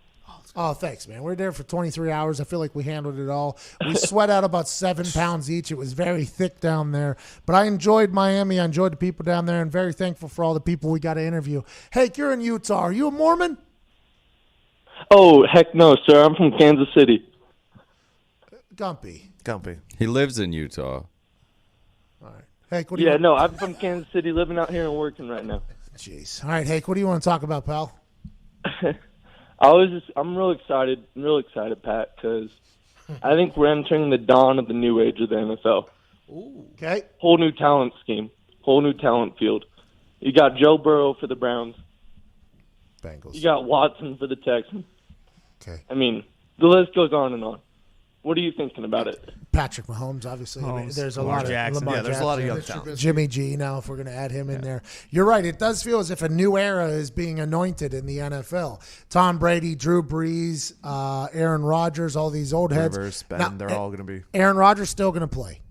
Oh, thanks, man. We're there for 23 hours. I feel like we handled it all. We sweat out about 7 pounds each. It was very thick down there. But I enjoyed Miami. I enjoyed the people down there and very thankful for all the people we got to interview. Hake, you're in Utah. Are you a Mormon? Oh, heck no, sir. I'm from Kansas City. Gumpy. He lives in Utah. All right. Hake, what do you Yeah, no, I'm from Kansas City, living out here and working right now. Jeez. All right, Hake, what do you want to talk about, pal? I'm real excited, Pat, because I think we're entering the dawn of the new age of the NFL. Ooh. Okay. Whole new talent scheme, whole new talent field. You got Joe Burrow for the Browns. Bengals. You got Watson for the Texans. Okay. I mean, the list goes on and on. What are you thinking about it? Patrick Mahomes, obviously. I mean, there's a lot of Jackson. Lamar There's Jackson. a lot of young talent. Jimmy G now, if we're going to add him in there. You're right. It does feel as if a new era is being anointed in the NFL. Tom Brady, Drew Brees, Aaron Rodgers, all these old heads. Rivers, Ben, Now, they're all going to be. Aaron Rodgers still going to play.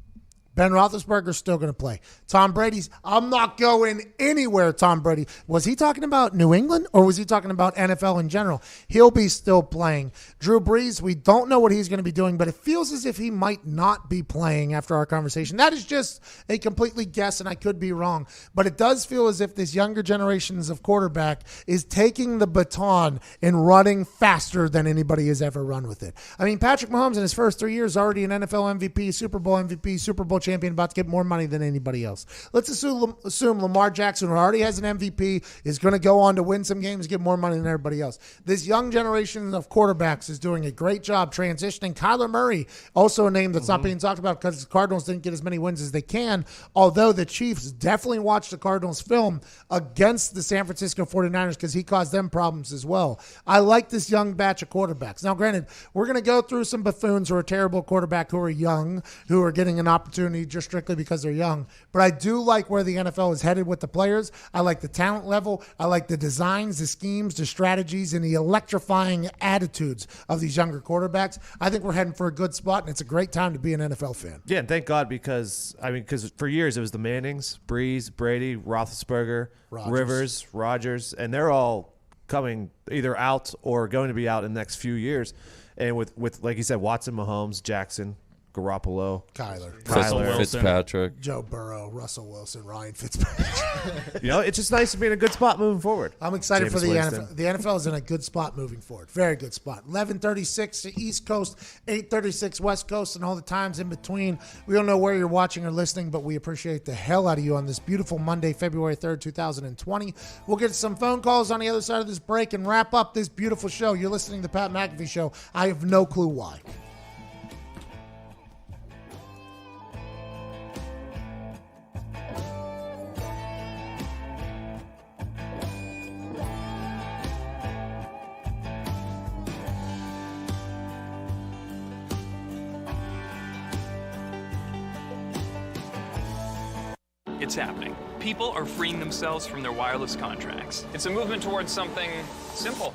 Ben Roethlisberger's still going to play. Tom Brady's, I'm not going anywhere, Tom Brady. Was he talking about New England or was he talking about NFL in general? He'll be still playing. Drew Brees, we don't know what he's going to be doing, but it feels as if he might not be playing after our conversation. That is just a completely guess, and I could be wrong. But it does feel as if this younger generations of quarterback is taking the baton and running faster than anybody has ever run with it. I mean, Patrick Mahomes in his first 3 years already an NFL MVP, Super Bowl MVP, Super Bowl champion, about to get more money than anybody else. Let's assume Lamar Jackson, who already has an MVP, is going to go on to win some games, get more money than everybody else. This young generation of quarterbacks is doing a great job transitioning. Kyler Murray, also a name that's not being talked about because the Cardinals didn't get as many wins as they can, although the Chiefs definitely watched the Cardinals film against the San Francisco 49ers because he caused them problems as well. I like this young batch of quarterbacks. Now, granted, we're going to go through some buffoons who are terrible quarterback who are young, who are getting an opportunity just strictly because they're young. But I do like where the NFL is headed with the players. I like the talent level. I like the designs, the schemes, the strategies, and the electrifying attitudes of these younger quarterbacks. I think we're heading for a good spot, and it's a great time to be an NFL fan. Yeah, and thank God because for years it was the Mannings, Breeze, Brady, Roethlisberger, Rivers, Rodgers, and they're all coming either out or going to be out in the next few years. And with like you said, Watson, Mahomes, Jackson, Garoppolo, Kyler, Fitzpatrick, Joe Burrow, Russell Wilson, Ryan Fitzpatrick. It's just nice to be in a good spot moving forward. I'm excited for the Winston. NFL. The NFL is in a good spot moving forward. Very good spot. 11:36 East Coast, 8:36 West Coast, and all the times in between. We don't know where you're watching or listening, but we appreciate the hell out of you on this beautiful Monday, February 3rd, 2020. We'll get some phone calls on the other side of this break and wrap up this beautiful show. You're listening to the Pat McAfee Show. I have no clue why. It's happening. People are freeing themselves from their wireless contracts. It's a movement towards something simple.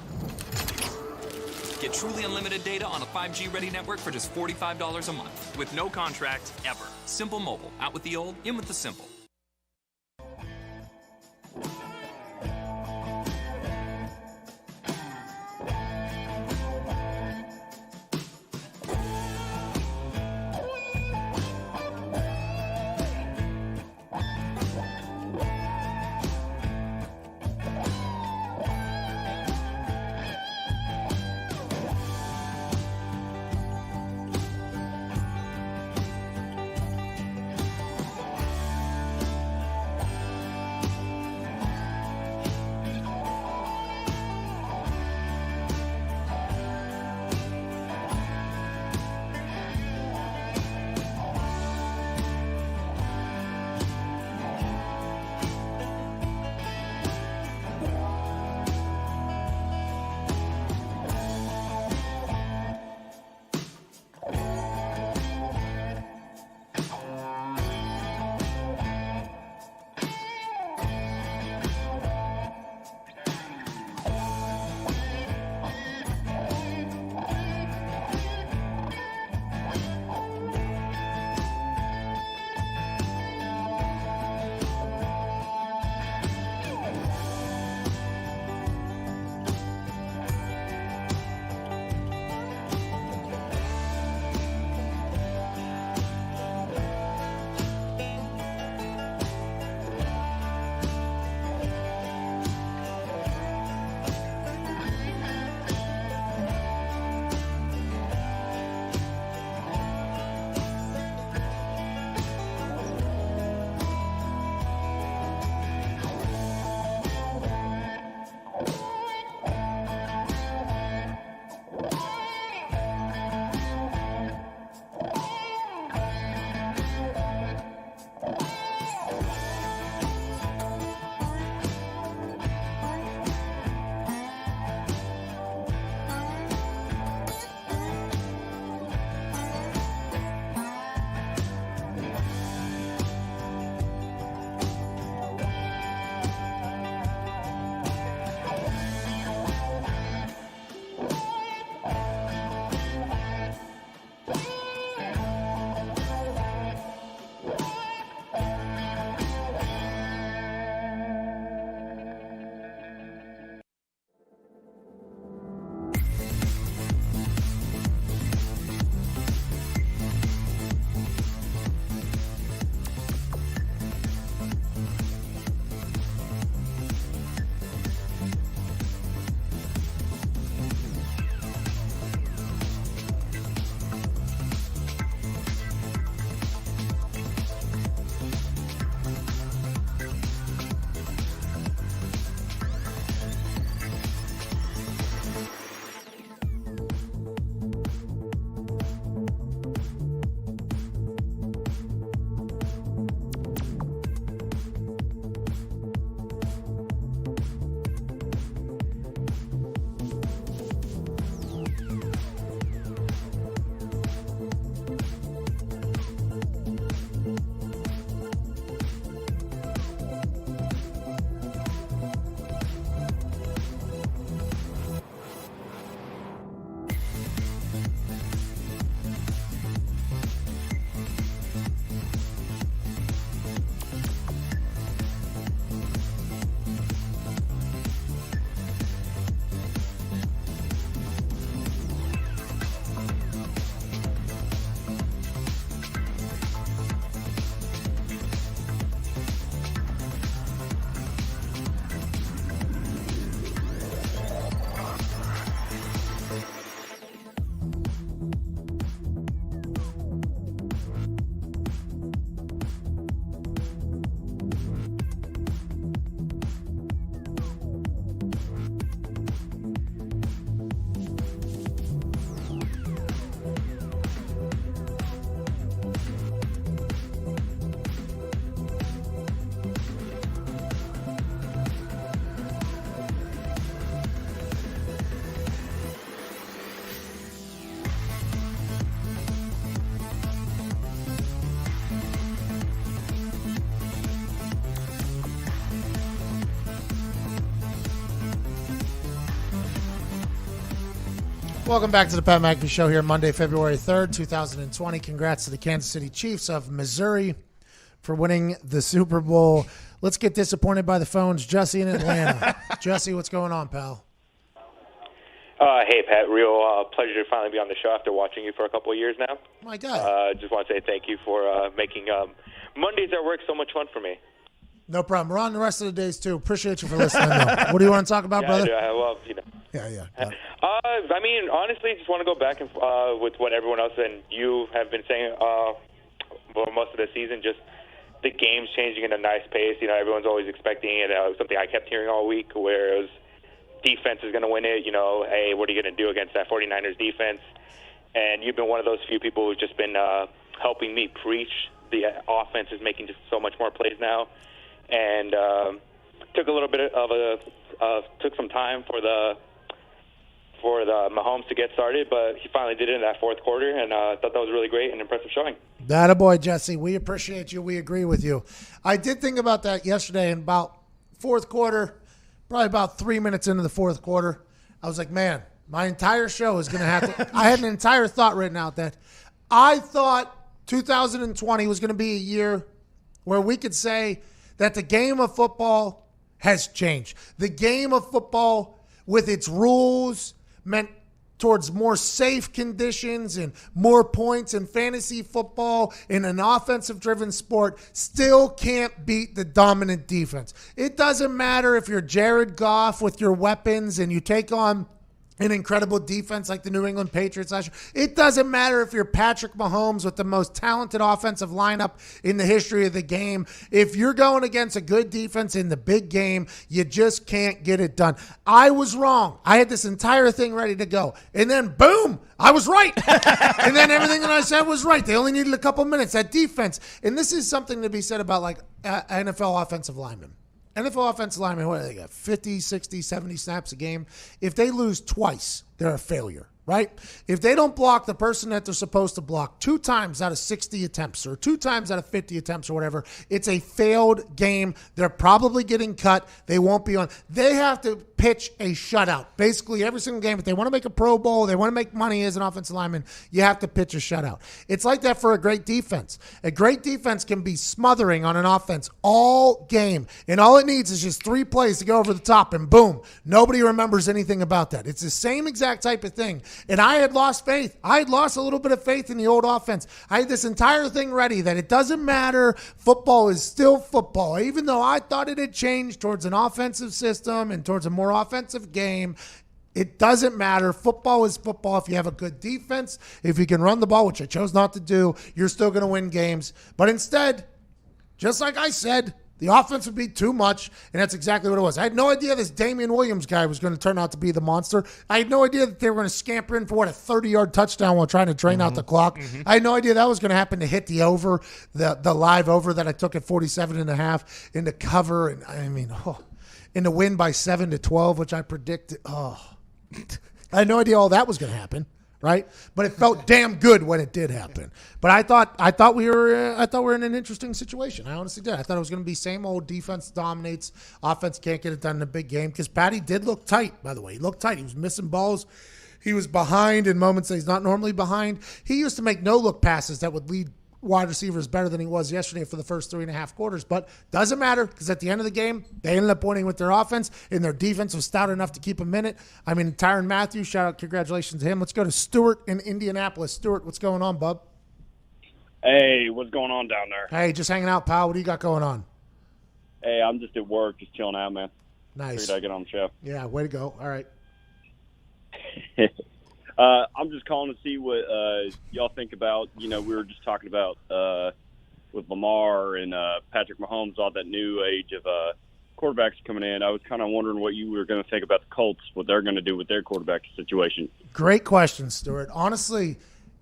Get truly unlimited data on a 5G ready network for just $45 a month with no contract ever. Simple Mobile. Out with the old, in with the simple. Welcome back to the Pat McAfee Show here Monday, February 3rd, 2020. Congrats to the Kansas City Chiefs of Missouri for winning the Super Bowl. Let's get disappointed by the phones. Jesse in Atlanta. Jesse, what's going on, pal? Hey, Pat. Real pleasure to finally be on the show after watching you for a couple of years now. My God. Just want to say thank you for making Mondays at work so much fun for me. No problem. We're on the rest of the days, too. Appreciate you for listening, though. What do you want to talk about, brother? I love, Yeah. I mean, honestly, just want to go back and with what everyone else and you have been saying for most of the season, just the game's changing at a nice pace. Everyone's always expecting it. Something I kept hearing all week where it was defense is going to win it. Hey, what are you going to do against that 49ers defense? And you've been one of those few people who's just been helping me preach the offense is making just so much more plays now. And took a little bit took some time for the Mahomes to get started, but he finally did it in that fourth quarter, and I thought that was really great and impressive showing. That a boy, Jesse. We appreciate you. We agree with you. I did think about that yesterday in about fourth quarter, probably about 3 minutes into the fourth quarter. I was like, man, my entire show is going to have to – I had an entire thought written out that I thought 2020 was going to be a year where we could say that the game of football has changed. The game of football with its rules meant towards more safe conditions and more points in fantasy football in an offensive-driven sport still can't beat the dominant defense. It doesn't matter if you're Jared Goff with your weapons and you take on an incredible defense like the New England Patriots last year. It doesn't matter if you're Patrick Mahomes with the most talented offensive lineup in the history of the game. If you're going against a good defense in the big game, you just can't get it done. I was wrong. I had this entire thing ready to go. And then, boom, I was right. And then everything that I said was right. They only needed a couple minutes. That defense. And this is something to be said about like NFL offensive linemen. NFL offensive linemen, what do they got? 50, 60, 70 snaps a game. If they lose twice, they're a failure, right? If they don't block the person that they're supposed to block 2 times out of 60 attempts or 2 times out of 50 attempts or whatever, it's a failed game. They're probably getting cut. They won't be on. They have to pitch a shutout. Basically, every single game, if they want to make a Pro Bowl, they want to make money as an offensive lineman, you have to pitch a shutout. It's like that for a great defense. A great defense can be smothering on an offense all game, and all it needs is just 3 plays to go over the top, and boom, nobody remembers anything about that. It's the same exact type of thing, and I had lost faith. I had lost a little bit of faith in the old offense. I had this entire thing ready that it doesn't matter. Football is still football, even though I thought it had changed towards an offensive system and towards a more offensive game. It doesn't matter. Football is football. If you have a good defense, if you can run the ball, which I chose not to do, you're still going to win games. But instead, just like I said, the offense would be too much, and that's exactly what it was. I had no idea this Damian Williams guy was going to turn out to be the monster. I had no idea that they were going to scamper in for, a 30-yard touchdown while trying to drain out the clock. I had no idea that was going to happen to hit the over, the live over that I took at 47.5 in the cover. And I mean, in the win by 7-12, which I predicted. I had no idea all that was going to happen, right? But it felt damn good when it did happen. But I thought we were in an interesting situation. I honestly did. I thought it was going to be same old defense dominates, offense can't get it done in a big game, because Patty did look tight. By the way, he looked tight. He was missing balls. He was behind in moments that he's not normally behind. He used to make no look passes that would lead wide receivers better than he was yesterday for the first 3.5 quarters, but doesn't matter, because at the end of the game, they ended up winning with their offense, and their defense was stout enough to keep a minute. I mean, Tyrann Mathieu, shout out, congratulations to him. Let's go to Stuart in Indianapolis. Stuart, what's going on, bub? Hey, what's going on down there? Hey, just hanging out, pal. What do you got going on? Hey, I'm just at work, just chilling out, man. Nice. Figured I'd get on the show. Yeah, way to go. All right. I'm just calling to see what y'all think about, we were just talking about with Lamar and Patrick Mahomes, all that new age of quarterbacks coming in. I was kind of wondering what you were going to think about the Colts, what they're going to do with their quarterback situation. Great question, Stuart. Honestly,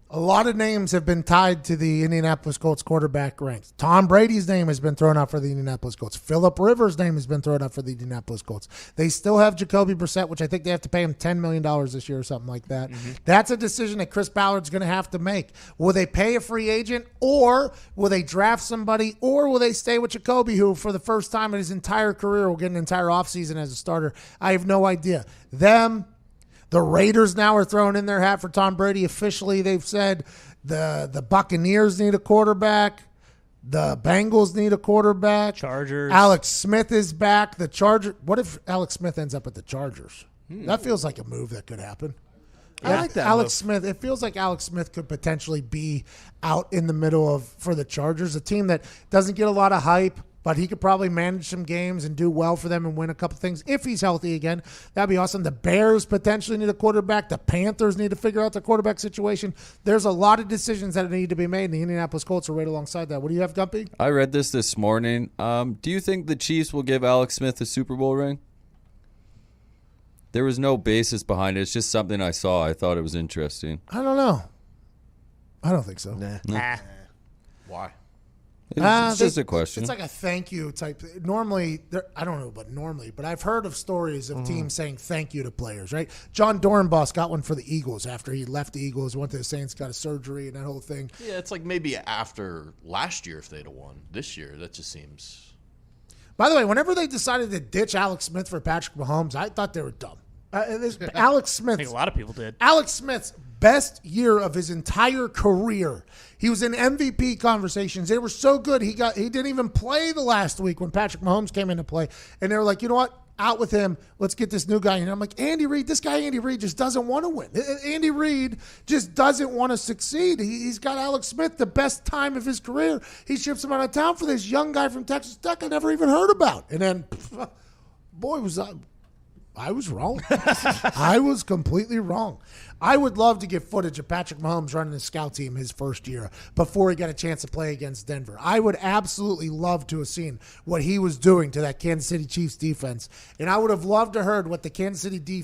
a lot of names have been tied to the Indianapolis Colts quarterback ranks. Tom Brady's name has been thrown out for the Indianapolis Colts. Phillip Rivers' name has been thrown out for the Indianapolis Colts. They still have Jacoby Brissett, which I think they have to pay him $10 million this year or something like that. That's a decision that Chris Ballard's going to have to make. Will they pay a free agent, or will they draft somebody, or will they stay with Jacoby, who for the first time in his entire career will get an entire offseason as a starter? I have no idea. The Raiders now are throwing in their hat for Tom Brady. Officially, they've said the Buccaneers need a quarterback. The Bengals need a quarterback. Chargers. Alex Smith is back. The Chargers. What if Alex Smith ends up at the Chargers? That feels like a move that could happen. I like that Alex move. Smith. It feels like Alex Smith could potentially be out in the middle for the Chargers, a team that doesn't get a lot of hype, but he could probably manage some games and do well for them and win a couple things if he's healthy again. That'd be awesome. The Bears potentially need a quarterback. The Panthers need to figure out their quarterback situation. There's a lot of decisions that need to be made, and the Indianapolis Colts are right alongside that. What do you have, Gumpy? I read this morning. Do you think the Chiefs will give Alex Smith a Super Bowl ring? There was no basis behind it. It's just something I saw. I thought it was interesting. I don't know. I don't think so. Nah. Why? It's just a question. It's like a thank you type. Normally, I don't know about normally, but I've heard of stories of teams saying thank you to players, right? John Dornbos got one for the Eagles after he left the Eagles, went to the Saints, got a surgery and that whole thing. Yeah, it's like maybe after last year if they'd have won. This year, that just seems... By the way, whenever they decided to ditch Alex Smith for Patrick Mahomes, I thought they were dumb. Alex Smith. I think a lot of people did. Alex Smith's best year of his entire career. He was in MVP conversations. They were so good. He didn't even play the last week when Patrick Mahomes came into play. And they were like, you know what? Out with him. Let's get this new guy in. I'm like, Andy Reid, Andy Reid just doesn't want to win. Andy Reid just doesn't want to succeed. He's got Alex Smith, the best time of his career. He ships him out of town for this young guy from Texas Tech I never even heard about. And then, boy, I was wrong. I was completely wrong. I would love to get footage of Patrick Mahomes running the scout team his first year before he got a chance to play against Denver. I would absolutely love to have seen what he was doing to that Kansas City Chiefs defense. And I would have loved to have heard what the Kansas City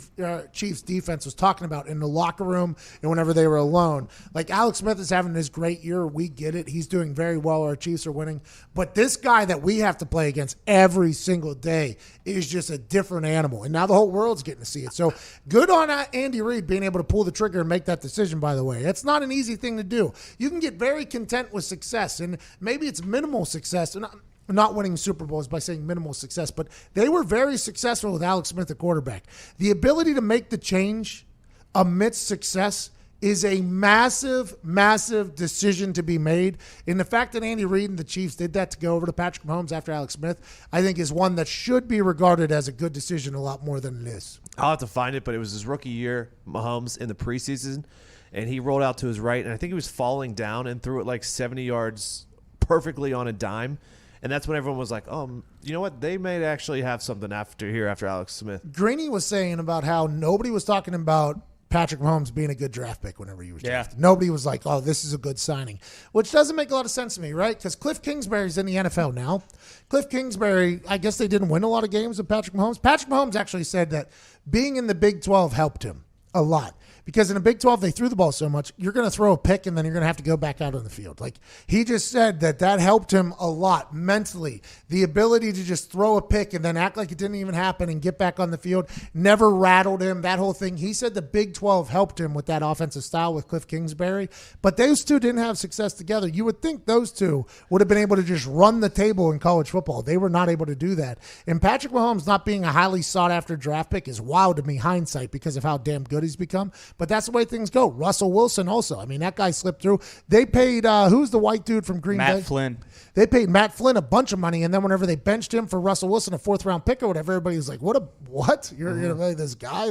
Chiefs defense was talking about in the locker room and whenever they were alone. Like, Alex Smith is having this great year. We get it. He's doing very well. Our Chiefs are winning. But this guy that we have to play against every single day is just a different animal. And now the whole world's getting to see it. So good on Andy Reid being able to pull the trigger and make that decision, by the way. It's not an easy thing to do. You can get very content with success, and maybe it's minimal success. And not winning Super Bowls by saying minimal success, but they were very successful with Alex Smith at quarterback. The ability to make the change amidst success is a massive, massive decision to be made. And the fact that Andy Reid and the Chiefs did that to go over to Patrick Mahomes after Alex Smith, I think is one that should be regarded as a good decision a lot more than it is. I'll have to find it, but it was his rookie year, Mahomes, in the preseason, and he rolled out to his right, and I think he was falling down and threw it like 70 yards perfectly on a dime. And that's when everyone was like, oh, you know what? They may actually have something after Alex Smith. Greeny was saying about how nobody was talking about Patrick Mahomes being a good draft pick whenever he was drafted. Nobody was like, oh, this is a good signing, which doesn't make a lot of sense to me, right? Because Cliff Kingsbury's in the NFL now. Cliff Kingsbury, I guess they didn't win a lot of games with Patrick Mahomes. Patrick Mahomes actually said that being in the Big 12 helped him a lot. Because in the Big 12, they threw the ball so much, you're going to throw a pick and then you're going to have to go back out on the field. Like, he just said that helped him a lot mentally. The ability to just throw a pick and then act like it didn't even happen and get back on the field never rattled him, that whole thing. He said the Big 12 helped him with that offensive style with Cliff Kingsbury. But those two didn't have success together. You would think those two would have been able to just run the table in college football. They were not able to do that. And Patrick Mahomes not being a highly sought-after draft pick is wild to me, hindsight, because of how damn good he's become. But that's the way things go. Russell Wilson also. I mean, that guy slipped through. They paid, who's the white dude from Green Bay? Matt Flynn. They paid Matt Flynn a bunch of money, and then whenever they benched him for Russell Wilson, a fourth-round pick or whatever, everybody was like, what? You're going to play this guy,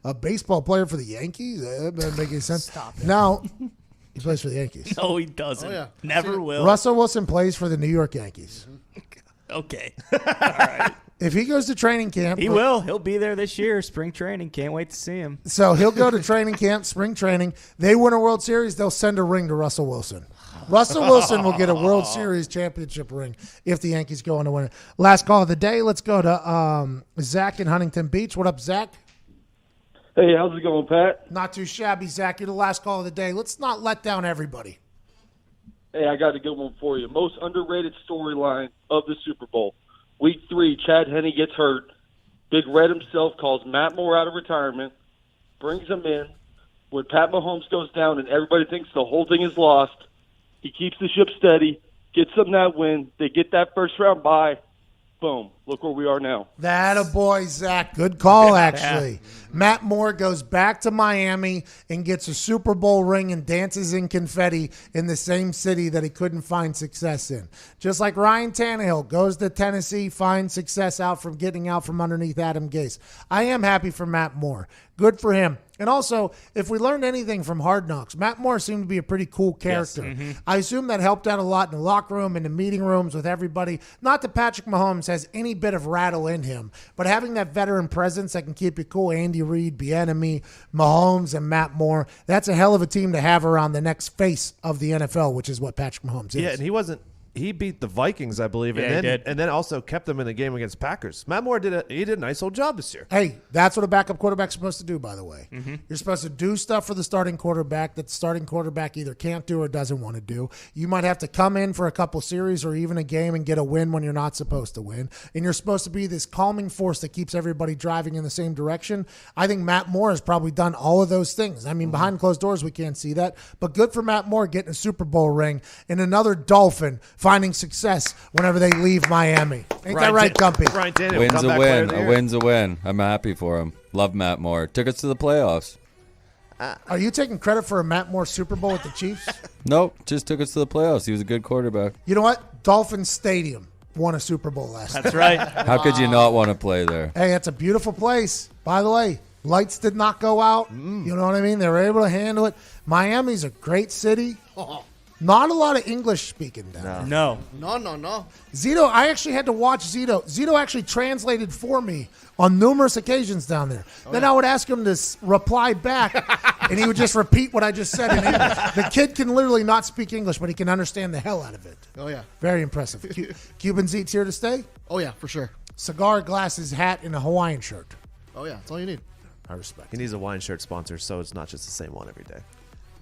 a baseball player for the Yankees? That doesn't make any sense. Stop it. Now, he plays for the Yankees. No, he doesn't. Oh, yeah. Never will. Russell Wilson plays for the New York Yankees. Okay. All right. If he goes to training camp. He will. He'll be there this year, spring training. Can't wait to see him. So he'll go to training camp, spring training. They win a World Series, they'll send a ring to Russell Wilson. Russell Wilson will get a World Series championship ring if the Yankees go on to win it. Last call of the day. Let's go to Zach in Huntington Beach. What up, Zach? Hey, how's it going, Pat? Not too shabby, Zach. You're the last call of the day. Let's not let down everybody. Hey, I got a good one for you. Most underrated storyline of the Super Bowl. Week 3, Chad Henne gets hurt. Big Red himself calls Matt Moore out of retirement, brings him in. When Pat Mahomes goes down and everybody thinks the whole thing is lost, he keeps the ship steady, gets them that win. They get that first-round bye. boom, look where we are now. That a boy, Zach. Good call, actually. Matt Moore goes back to Miami and gets a Super Bowl ring and dances in confetti in the same city that he couldn't find success in. Just like Ryan Tannehill goes to Tennessee, finds success getting out from underneath Adam Gase. I am happy for Matt Moore. Good for him. And also, if we learned anything from Hard Knocks, Matt Moore seemed to be a pretty cool character. Yes. Mm-hmm. I assume that helped out a lot in the locker room, in the meeting rooms with everybody. Not that Patrick Mahomes has any bit of rattle in him, but having that veteran presence that can keep it cool, Andy Reid, Bieniemy, Mahomes, and Matt Moore, that's a hell of a team to have around the next face of the NFL, which is what Patrick Mahomes is. Yeah, and he beat the Vikings, I believe, Yeah, he did. and then also kept them in the game against Packers. Matt Moore did a nice old job this year. Hey, that's what a backup quarterback's supposed to do, by the way. Mm-hmm. You're supposed to do stuff for the starting quarterback that the starting quarterback either can't do or doesn't want to do. You might have to come in for a couple series or even a game and get a win when you're not supposed to win. And you're supposed to be this calming force that keeps everybody driving in the same direction. I think Matt Moore has probably done all of those things. I mean, behind closed doors, we can't see that. But good for Matt Moore getting a Super Bowl ring and another Dolphin finding success whenever they leave Miami. Ain't that right, Gumpy? Ryan Tannehill, Win's a comeback player of win. the A year. win's a win. I'm happy for him. Love Matt Moore. Took us to the playoffs. Are you taking credit for a Matt Moore Super Bowl with the Chiefs? Nope, just took us to the playoffs. He was a good quarterback. You know what? Dolphin Stadium won a Super Bowl last night. That's right. How could you not want to play there? Hey, that's a beautiful place. By the way, lights did not go out. You know what I mean? They were able to handle it. Miami's a great city. Not a lot of English speaking down there. No. No. Zito, I actually had to watch Zito. Zito actually translated for me on numerous occasions down there. Then I would ask him to reply back, and he would just repeat what I just said in English. The kid can literally not speak English, but he can understand the hell out of it. Oh, yeah. Very impressive. Cuban Zeet's here to stay? Oh, yeah, for sure. Cigar, glasses, hat, and a Hawaiian shirt. Oh, yeah. That's all you need. I respect He needs a wine shirt sponsor, so it's not just the same one every day.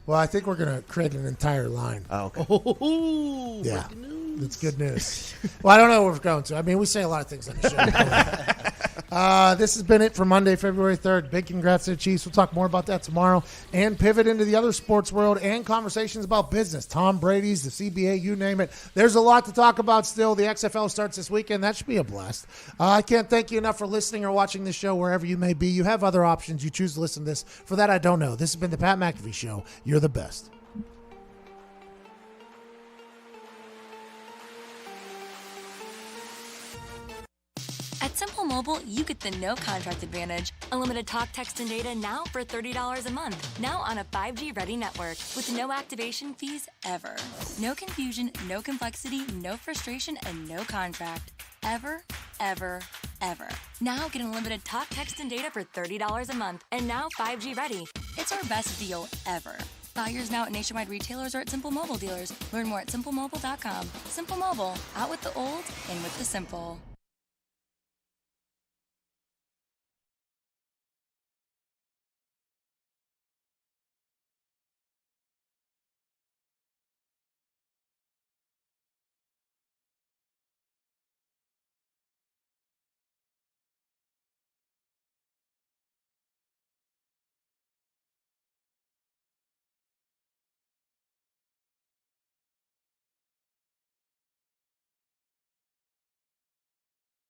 Well, I think we're going to create an entire line. Oh, okay. Oh, Yeah. That's good news. Well, I don't know where we're going to. I mean, we say a lot of things on the show. This has been it for Monday, February 3rd. Big congrats to the Chiefs. We'll talk more about that tomorrow and pivot into the other sports world and conversations about business. Tom Brady's, the CBA, you name it. There's a lot to talk about still. The XFL starts this weekend. That should be a blast. I can't thank you enough for listening or watching this show wherever you may be. You have other options. You choose to listen to this. For that, I don't know. This has been the Pat McAfee Show. You're the best. At Simple Mobile, you get the no contract advantage. Unlimited talk, text, and data now for $30 a month. Now on a 5G ready network with no activation fees ever. No confusion, no complexity, no frustration, and no contract. Ever, ever, ever. Now get unlimited talk, text, and data for $30 a month. And now 5G ready. It's our best deal ever. Buy yours now at nationwide retailers or at Simple Mobile dealers. Learn more at simplemobile.com. Simple Mobile, out with the old, in with the simple.